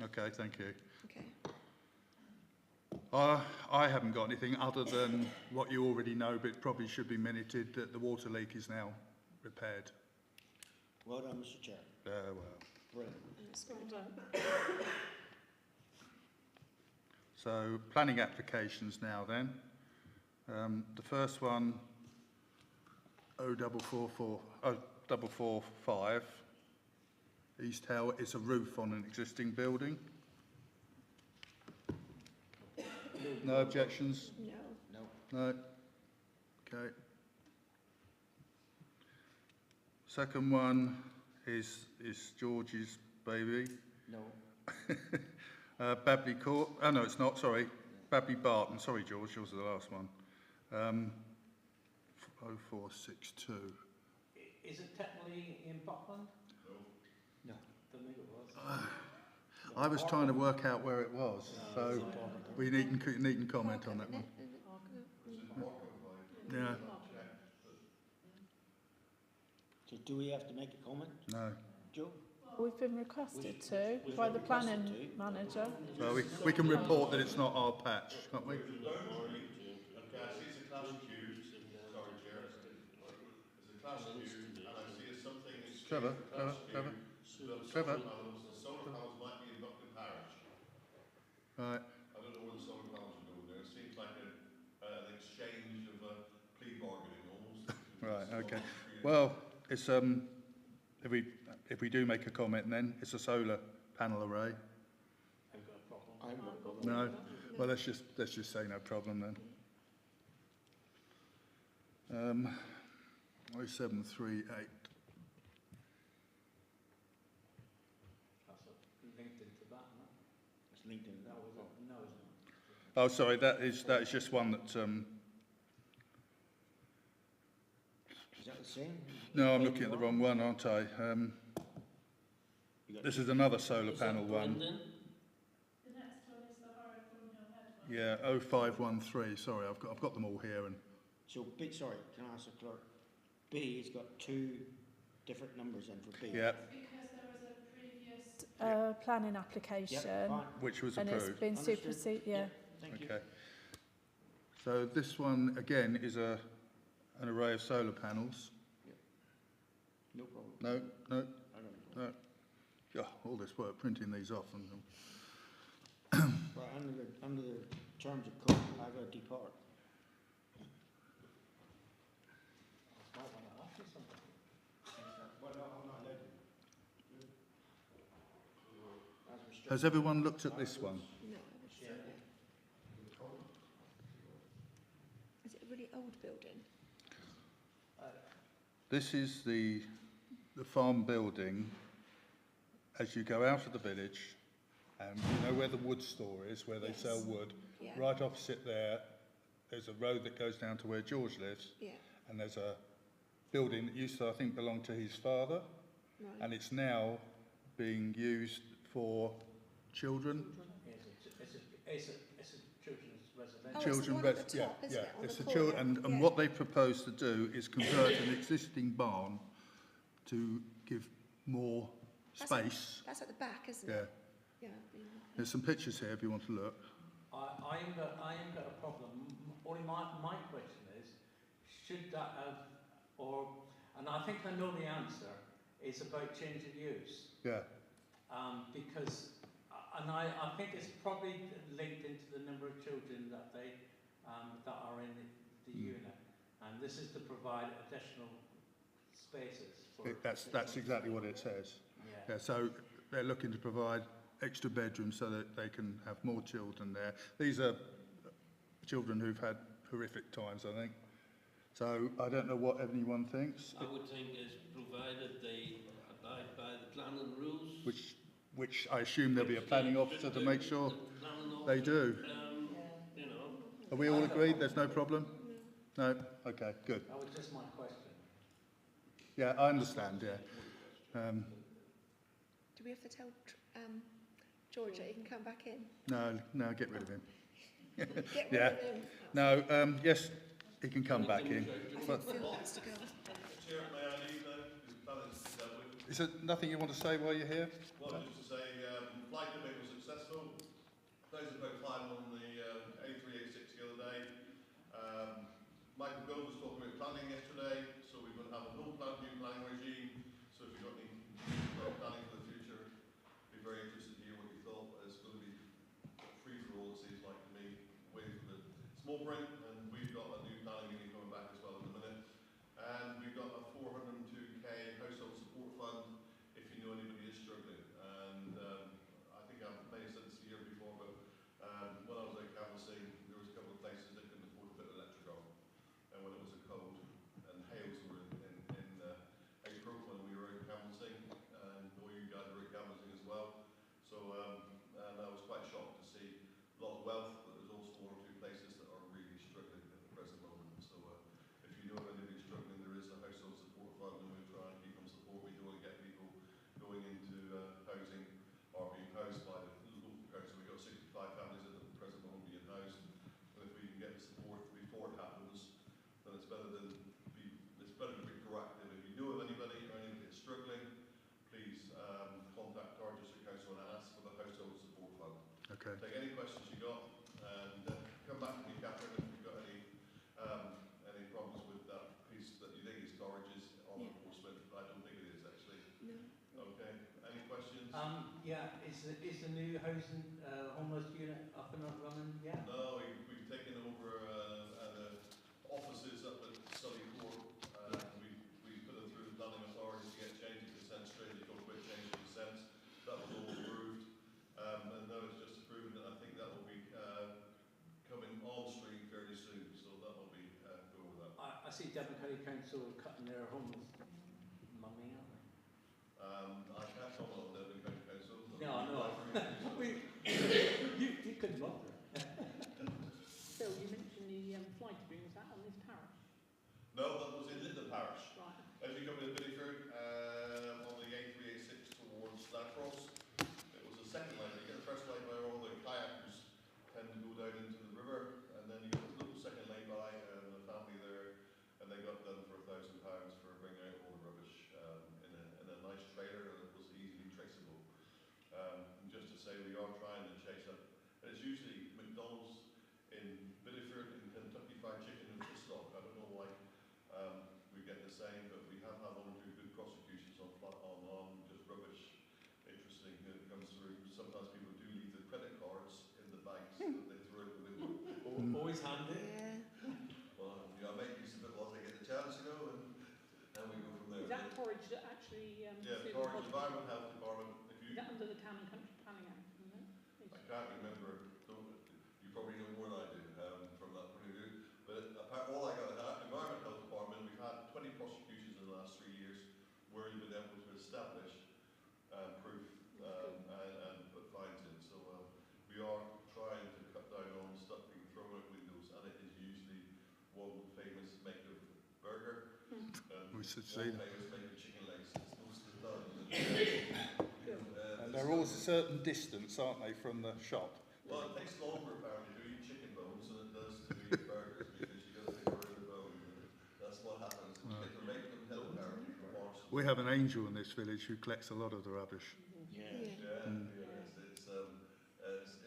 Okay, thank you. okay. I haven't got anything other than what you already know, but it probably should be minuted that the water leak is now repaired. Well done, Mr. Chair. Well. Brilliant. That's Well good. done. So planning applications now then. The first one, 0445, East Hill, is a roof on an existing building. No objections? No. No. No? Okay. Second one is George's baby. No. Babley Court, oh no it's not, sorry. Babley Barton, sorry George, yours is the last one. 0462. Is it technically in Buckland? No. Don't think it was. I was trying to work out where it was, so we needn't comment on that one. Yeah, So do we have to make a comment, no. Joe? We've been requested to by the planning manager. So we can report that it's not our patch, can't we? Okay, I see it's a class Q. Sorry, Chair. It's a class Q, and I see something that's Trevor. solar panels might be in Buckland Parish. Right, I don't know what the solar panels are doing there. It seems like an exchange of plea bargaining almost. right, okay. Well, it's if we do make a comment then, it's a solar panel array. I've got a problem. I haven't got a problem. No? Well, let's just say no problem then. 0738. That's linked into that, no? It's linked in That that. was it. No, it's not. Oh, sorry, that is just one that, Is that the same? no, I'm looking at the wrong one, aren't I? You got This is another solar Is that panel one. Brendan? The next one is the Harrow Thornhill Head one. Yeah, 0513, sorry, I've got them all here. And So B, sorry, can I ask the clerk? B has got two different numbers in for B. yeah, Because there was a previous Planning Yep, application, fine. which was and it's approved. been Understood. superseded. Yeah. Thank you. Okay. So this one, again, is an array of solar panels. No problem. No, I don't know. no. Yeah, all this work printing these off. And, Well, under the terms of code, I got to depart. I might want to ask you something. Well, no, I'm not allowed to. has everyone looked at this one? No. Is it a really old building? This is the farm building as you go out of the village, and you know where the wood store is, where they Yes. sell wood. Yeah. Right opposite there, there's a road that goes down to where George lives, Yeah. and there's a building that used to, I think, belong to his father, Right. and it's now being used for children. It's a children's residential. Oh, it's the Children, one at the yeah, top, isn't yeah. it, on It's the the children, corner? and Yeah. what they propose to do is convert an existing barn to give more space. That's at the back, isn't Yeah, it? Yeah. I've been looking. there's some pictures here if you want to look. I ain't got a problem. Only my question is, should that have, and I think I know the answer, is about change of use. Yeah, Because, and I think it's probably linked into the number of children that that are in the unit. And this is to provide additional spaces for. that's exactly what it says. Yeah, so they're looking to provide extra bedrooms so that they can have more children there. These are children who've had horrific times, I think. So I don't know what anyone thinks, I would think is provided they abide by the planning rules. which I assume there'll be a planning officer to make sure The planning they officer, do. You know, Are we all agreed? There's no problem? No? Okay, good. That was just my question. Yeah, I understand, yeah. Do we have to tell George that he can come back in? No, get rid of him. Get rid Yeah. of him. No, yes, he can come back in. I think Phil wants to go. Chair, may I leave now? Because the planning is dealt with. Is there nothing you want to say while you're here? Well, just to say, flight debate was successful. Those about flying on the A386 the other day. Michael Gold was talking about planning yesterday, so we're going to have a new planning regime. So if you've got any planning for the future, be very interested to hear what you thought. It's going to be free for all, it seems like to me, away from the small print, and we've got a new planning meeting coming back as well in a minute. And we've got a 402k household support fund if you know anybody is struggling. And I think I may have said this here before, but when I was out canvassing, there was a couple of places that couldn't afford to put electric on. And when it was a cold, and hails were in April when we were out canvassing, and all you guys were out canvassing as well. So and I was quite shocked to see a lot of wealth, but there's also one or two places that are really struggling at the present moment. So if you know of anybody struggling, there is a household support fund, and we try and keep them support. We don't want to get people going into housing or being housed by the local council. We've got 65 families at the present moment being housed, and if we can get the support before it happens, then it's better to be proactive. If you know of anybody or anybody that's struggling, please contact our district council and ask for the household support fund. Okay. Take any questions you got, and come back to me, Catherine, if you've got any problems with that piece that you think is garages on enforcement. I don't think it is actually. No. Okay. Any questions? Yeah, is the new housing homeless unit up and running yet? No, we've taken over offices up at Surrey Court. We put them through the planning authorities to get change of consent straight. They talked about change of consent. That was all approved. And now it's just approved, and I think that will be coming on stream fairly soon. So that will be go with that. I see Devon County Council cutting their homeless money out. I can't comment on Devon County Council. No, I know. You could not. Phil, you mentioned the flight debate. Was that on this parish? No, that was in Linden Parish. Right. As you come into Bideford, on the A386 towards Ladcross, it was the second line. You get the first line by all the kayakers tend to go down into the river, and then you get the little second lane by the family there, and they got done for £1,000 for bringing out all the rubbish in a nice trailer that was easily traceable. And just to say, we are trying to chase up. And it's usually McDonald's in Bideford and Kentucky Fried Chicken and fish stock. I don't know why we get the same, but we have had one or two good prosecutions on just rubbish. Interesting that it comes through. Sometimes people do leave their credit cards in the bags that they throw out the window. Always handy. Yeah. Well, I make use of it whilst I get the chance, you know, and we go from there. Is that porridge that actually... Yeah, the Forest Environment Health Department. Is that under the Town and Country Planning Act, isn't it? I can't remember. You probably know more than I do from that point of view. But all I got at the Environment Health Department, we've had 20 prosecutions in the last 3 years where we've been able to establish proof and put fines in. So we are trying to cut down on stuff being thrown out windows, and it is usually one famous make of burger, We should one see that. famous make of chicken legs. It's most of the time. And they're all a certain distance, aren't they, from the shop? Well, it takes longer apparently to eat chicken bones than it does to eat burgers because you got to think around the bone. That's what happens. You get to make them hill apparently from parcels. We have an angel in this village who collects a lot of the rubbish. Yeah.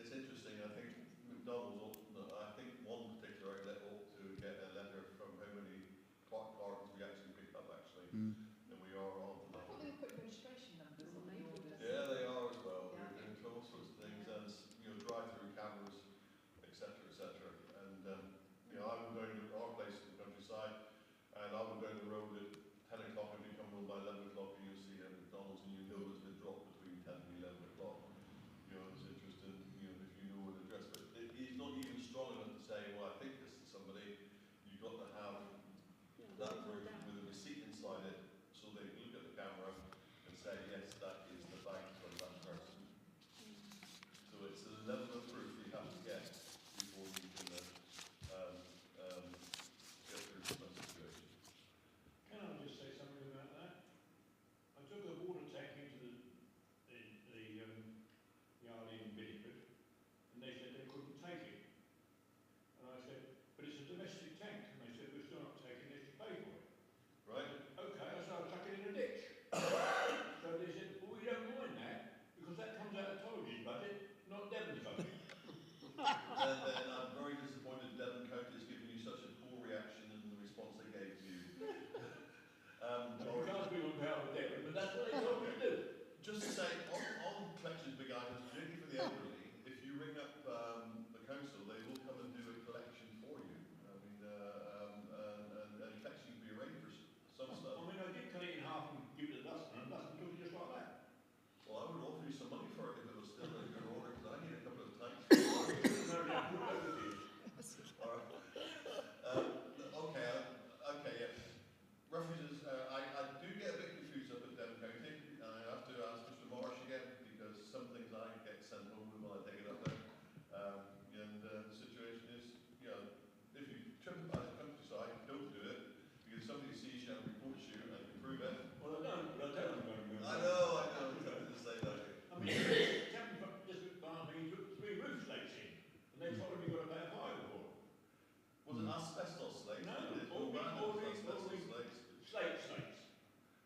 It's interesting. I think McDonald's, I think one particular outlet ought to get a letter from how many cartons we actually picked up actually. And we are on to I that. thought they were putting registration numbers on the orders. Yeah, they are as well. We're doing all sorts of things, and drive-through cameras, etc., etc. And I will go to our place in the countryside, and I will go down the road at 10 o'clock, and we come home by 11 o'clock, and you'll see a McDonald's, and you know there's been dropped between 10 and 11 o'clock. It's interesting, if you know an address, but he's not even strong enough to say, well, I think this is somebody. You've got to have that proof with a receipt inside it, so they can look at the camera and say, yes, that is the bank from that person. So it's a level of proof we have to get before we can get through that situation. Can I just say something about that? asbestos slates. No, they did. all We ran those these asbestos slates. slates.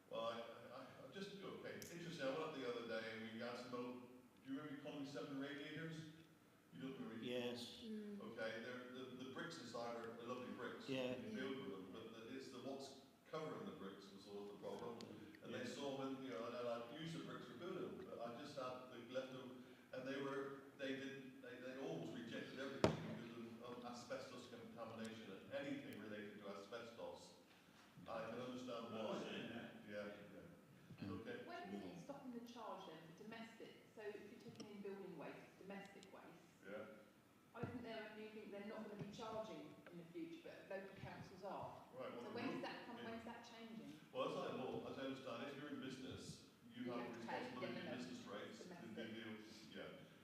Well, I just, okay, interesting, I went up the other day and we got some old, do you remember Economy 7 radiators? You don't remember? Yes. Okay, the bricks inside are lovely bricks. Yeah. You can build with them, but it's the what's covering the bricks was always the problem. And they saw when, you know, and I'd use the bricks for building them, but I just had the left them, and they almost rejected everything because of asbestos contamination and anything related to asbestos. I can understand why. Yeah. Okay. When is it stopping the charge then for domestic? So if you're taking in building waste, domestic waste, Yeah. I think they're not going to be charging in the future, but local councils are. Right. So Well, when is that yeah. when is that changing? Well, as I understand, if you're in business, you have have to pay, responsibility yeah, no, business rates. domestic.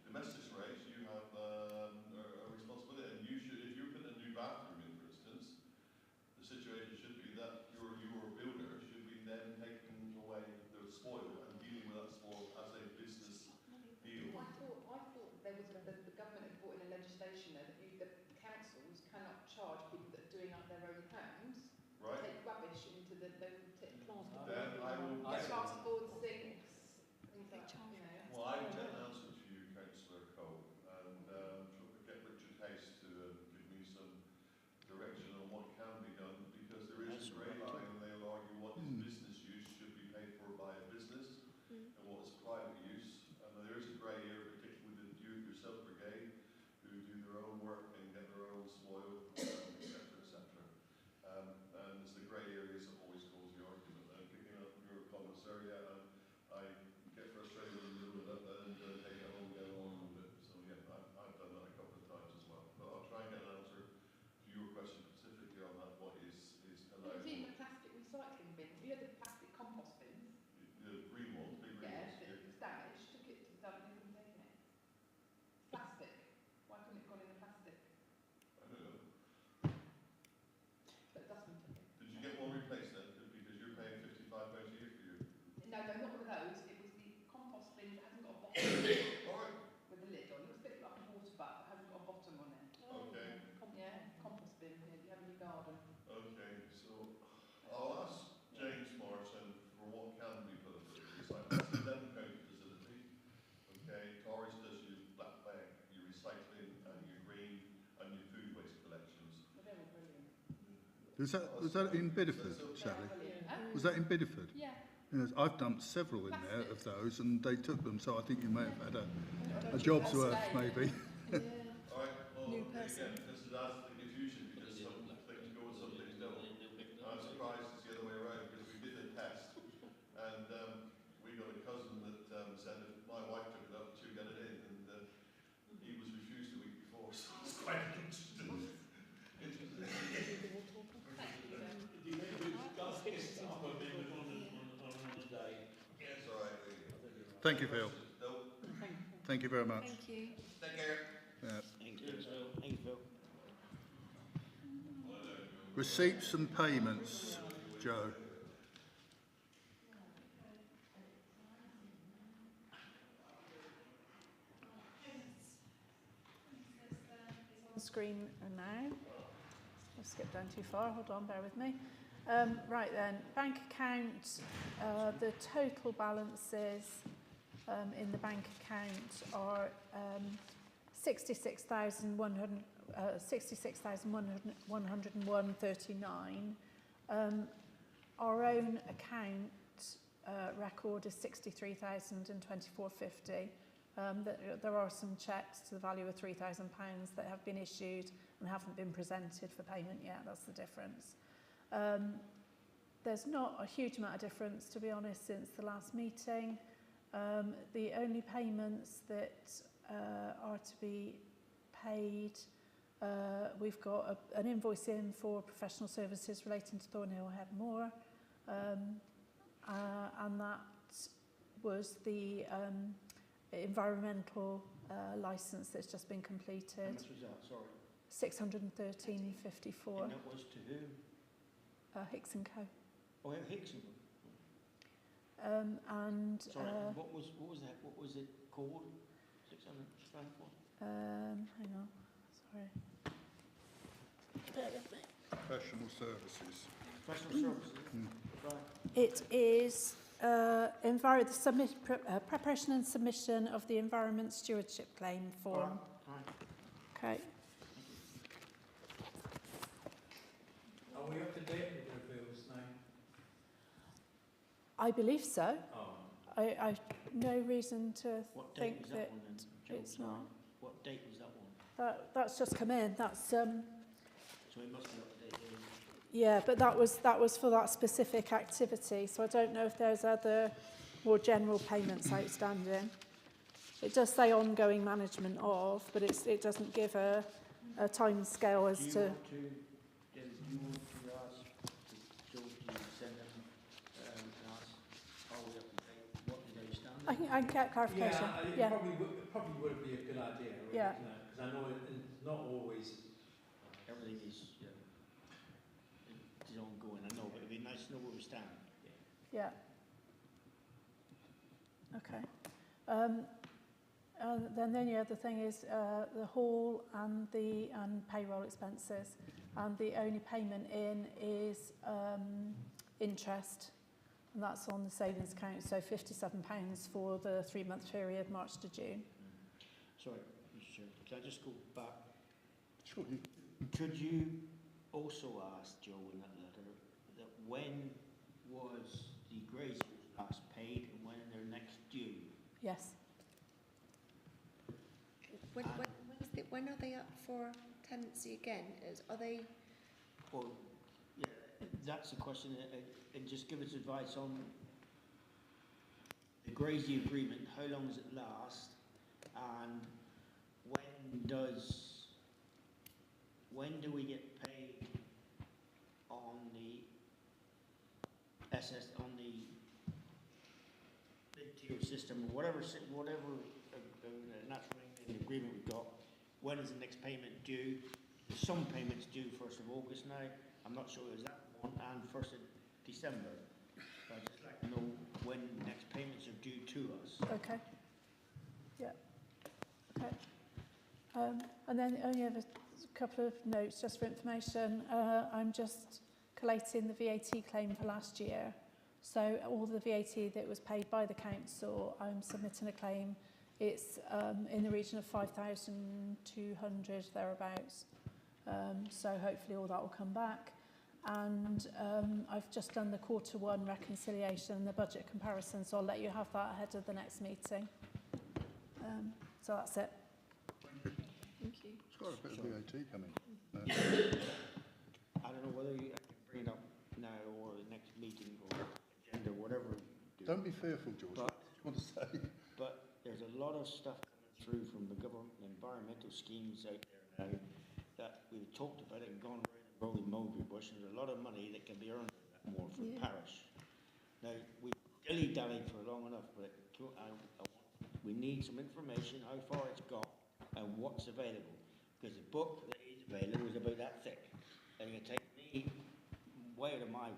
Domestic rates, you have a responsibility, and you should, if you're putting a new bathroom in, for instance, the situation should be that your builder should be then taking away the spoil and dealing with that spoil as a business deal. I thought there was the government had brought in a legislation there that the councils cannot charge people that are doing up their own homes to Right? take rubbish into the local Then I will get, plasterboard sinks, things like that. You know. well, I will get an answer to you, Councillor Cole, and get Richard Hayes to give me some direction on what can be done, because there is a grey line, and they'll argue what is business use should be paid for by a business, and what is private use. And there is a grey area, particularly with the do-it-yourself brigade, who do their own work and get their own spoil, etc., etc. And it's the grey areas that always cause the argument. And picking up your comments there, yeah, I get frustrated when you do it up and take it home and get on with it. So yeah, I've done that a couple of times as well. But I'll try and get an answer to your question specifically on that. What is allowed? It's in the plastic recycling bin. You had the plastic compost bins. The green ones, big green Yeah, ones. it was damaged. Took it to the dump and couldn't take it. Plastic. Why couldn't it have gone in the plastic? I don't know. But Dustman took it. Did you get one replaced then? Because you're paying £55 a year for your. No, not one of those. It was the compost bin that hasn't got a bottom All right. with a lid on. It was a bit like a water butt that hasn't got a bottom on it. Okay. Yeah, compost bin. Yeah, you have in your garden. Okay. So I'll ask James Morrison for what can be put into the recycling. It's a £11 facility. Okay. Taurus does your black bag, your recycling, and your green, and your food waste collections. Well, they were brilliant. Was that in Bideford, Sally? Brilliant. Oh, Was that in Bideford? yeah. Yes, I've dumped several in there of those, and they took them, so I think you may have had a job's worth, maybe. Yeah. All right. Well, New person. again, this is as the confusion because some things go and some things don't. I'm surprised it's the other way around because we did a test and we got a cousin that said if my wife took it up, she'd get it in, and he was refused the week before, so it's quite interesting. Thank you, sir. Yes, all right. Thank you, Phil. No, Thank you very much. Thank you. take care. Yeah. Thank you, Phil. Receipts and payments, Joe. On screen now. I'll skip down too far. Hold on, bear with me. Right then, bank account. The total balances in the bank account are 66,101.39. Our own account record is 63,024.50. There are some cheques to the value of £3,000 that have been issued and haven't been presented for payment yet. That's the difference. There's not a huge amount of difference, to be honest, since the last meeting. The only payments that are to be paid, we've got an invoice in for professional services relating to Thornhill Headmore, and that was the environmental licence that's just been How completed. much was that? Sorry. 613.54. And that was to who? Hicks and Co. Oh, Hickson. And Sorry, what was that? What was it called? 600 for? hang on, sorry. Bear with me. professional services. Professional services. Right. It is preparation and submission of the environment stewardship claim form. Right. Okay. Are we up to date with the bills now? I believe so. Oh. I no reason to What date think was that that one then, Joe? it's not. What date was that one? That's just come in. That's So it must be up to date. yeah, but that was for that specific activity. So I don't know if there's other more general payments outstanding. It does say ongoing management of, but it doesn't give a time scale as to. Do you want to ask Joe to send them and ask, are we up to date? What is outstanding? I can get clarification. Yeah, it probably would be a good idea, really, Yeah. because I know it's not always. Everything is, it is ongoing, I know, but it'd be nice to know where we stand. Yeah. Okay. Then the other thing is the hall and the payroll expenses, and the only payment in is interest, and that's on the savings account. So £57 for the 3-month period, March to June. Sorry, Mr. Chair, can I just go back? Sure. Could you also ask Joe in that letter that when was the graziers last paid and when they're next due? Yes. When are they up for tenancy again? Are they? Well, yeah, that's the question, and just give us advice on the grazier agreement. How long does it last, and when do we get paid on the mid-tier system, or whatever natural agreement we've got? When is the next payment due? Some payments due 1st of August now. I'm not sure it was that one, and 1st of December. I'd just like to know when next payments are due to us. Okay. Yeah. Okay. And then only have a couple of notes just for information. I'm just collating the VAT claim for last year. So all the VAT that was paid by the council, I'm submitting a claim. It's in the region of 5,200 thereabouts. So hopefully all that will come back. And I've just done the Q1 reconciliation and the budget comparison, so I'll let you have that ahead of the next meeting. So that's it. Thank you. It's got a bit of VAT coming. I don't know whether I can bring it up now or the next meeting or agenda, whatever we do. Don't be fearful, George. But, What do you want to say? but there's a lot of stuff coming through from the government environmental schemes out there now that we've talked about it and gone around and rolled the mulberry bush, and there's a lot of money that can be earned more for the parish. Now, we've dilly-dallied for long enough, but we need some information, how far it's got and what's available. Because the book that is available is about that thick. And it's going to take me way out of my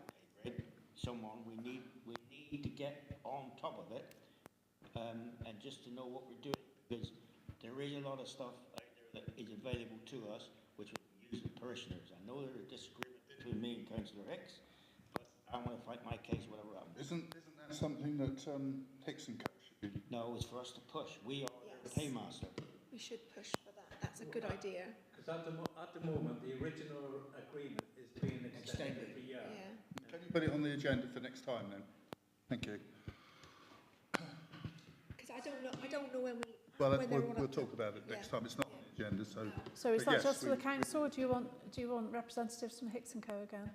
pay grade. We need to get on top of it, and just to know what we're doing, because there is a lot of stuff out there that is available to us, which we can use as parishioners. I know there's a disagreement between me and Councillor Hicks, but I'm going to fight my case whatever happens. Isn't that something that Hicks and Co should be? No, it's for us to push. We are the paymaster. We should push for that. That's a good idea. Because at the moment, the original agreement is being extended every year. Yeah. Can you put it on the agenda for next time then? Thank you. Because I don't know when we. Well, when they're we'll talk about it next time. It's not on the agenda, so. So is but that yes, just for the council, or do you want representatives from Hicks and Co again?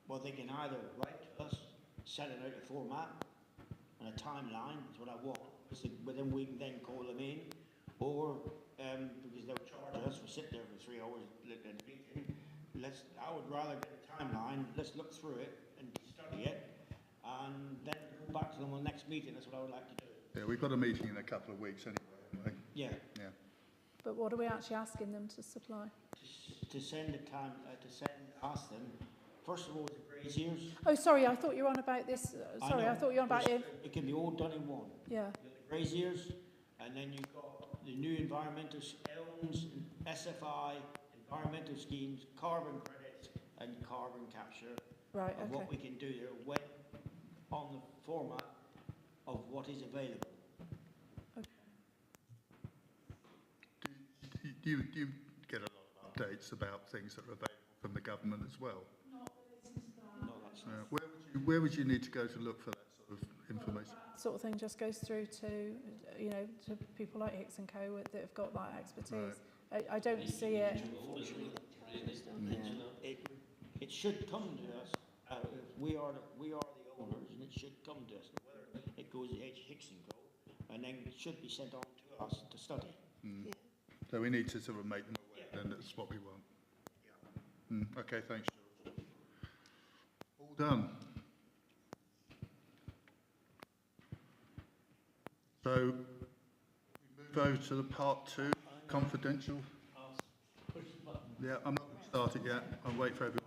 Well, they can either write to us, send it out a format and a timeline, is what I want, but then we can then call them in, or because they'll charge us for sitting there for 3 hours looking at the meeting. I would rather get a timeline, let's look through it and study it, and then go back to them on the next meeting. That's what I would like to do. Yeah, we've got a meeting in a couple of weeks anyway, haven't we? Yeah. Yeah. But what are we actually asking them to supply? To ask them, first of all, the graziers. Oh, sorry, I thought you were on about this. Sorry, I thought you were on about it. It can be all done in one. Yeah. You've got the graziers, and then you've got the new environmental elms, SFI, environmental schemes, carbon credits, and carbon capture, Right, and okay. what we can do there when on the format of what is available. Do you get a lot of updates about things that are available from the government as well? No, that's Where would you need to go to look for that sort of information? Sort of thing just goes through to, you know, to people like Hicks and Co that have got that expertise. I don't see it. It should come to us. We are the owners, and it should come to us. Whether it goes to Hicks and Co, and then it should be sent on to us to study. Yeah. So we need to sort of make them aware, then that's what we want. Okay, thanks, George. All done. So we move over to the part 2, confidential. Push the button. Yeah, I'm not going to start it yet. I'll wait for everyone.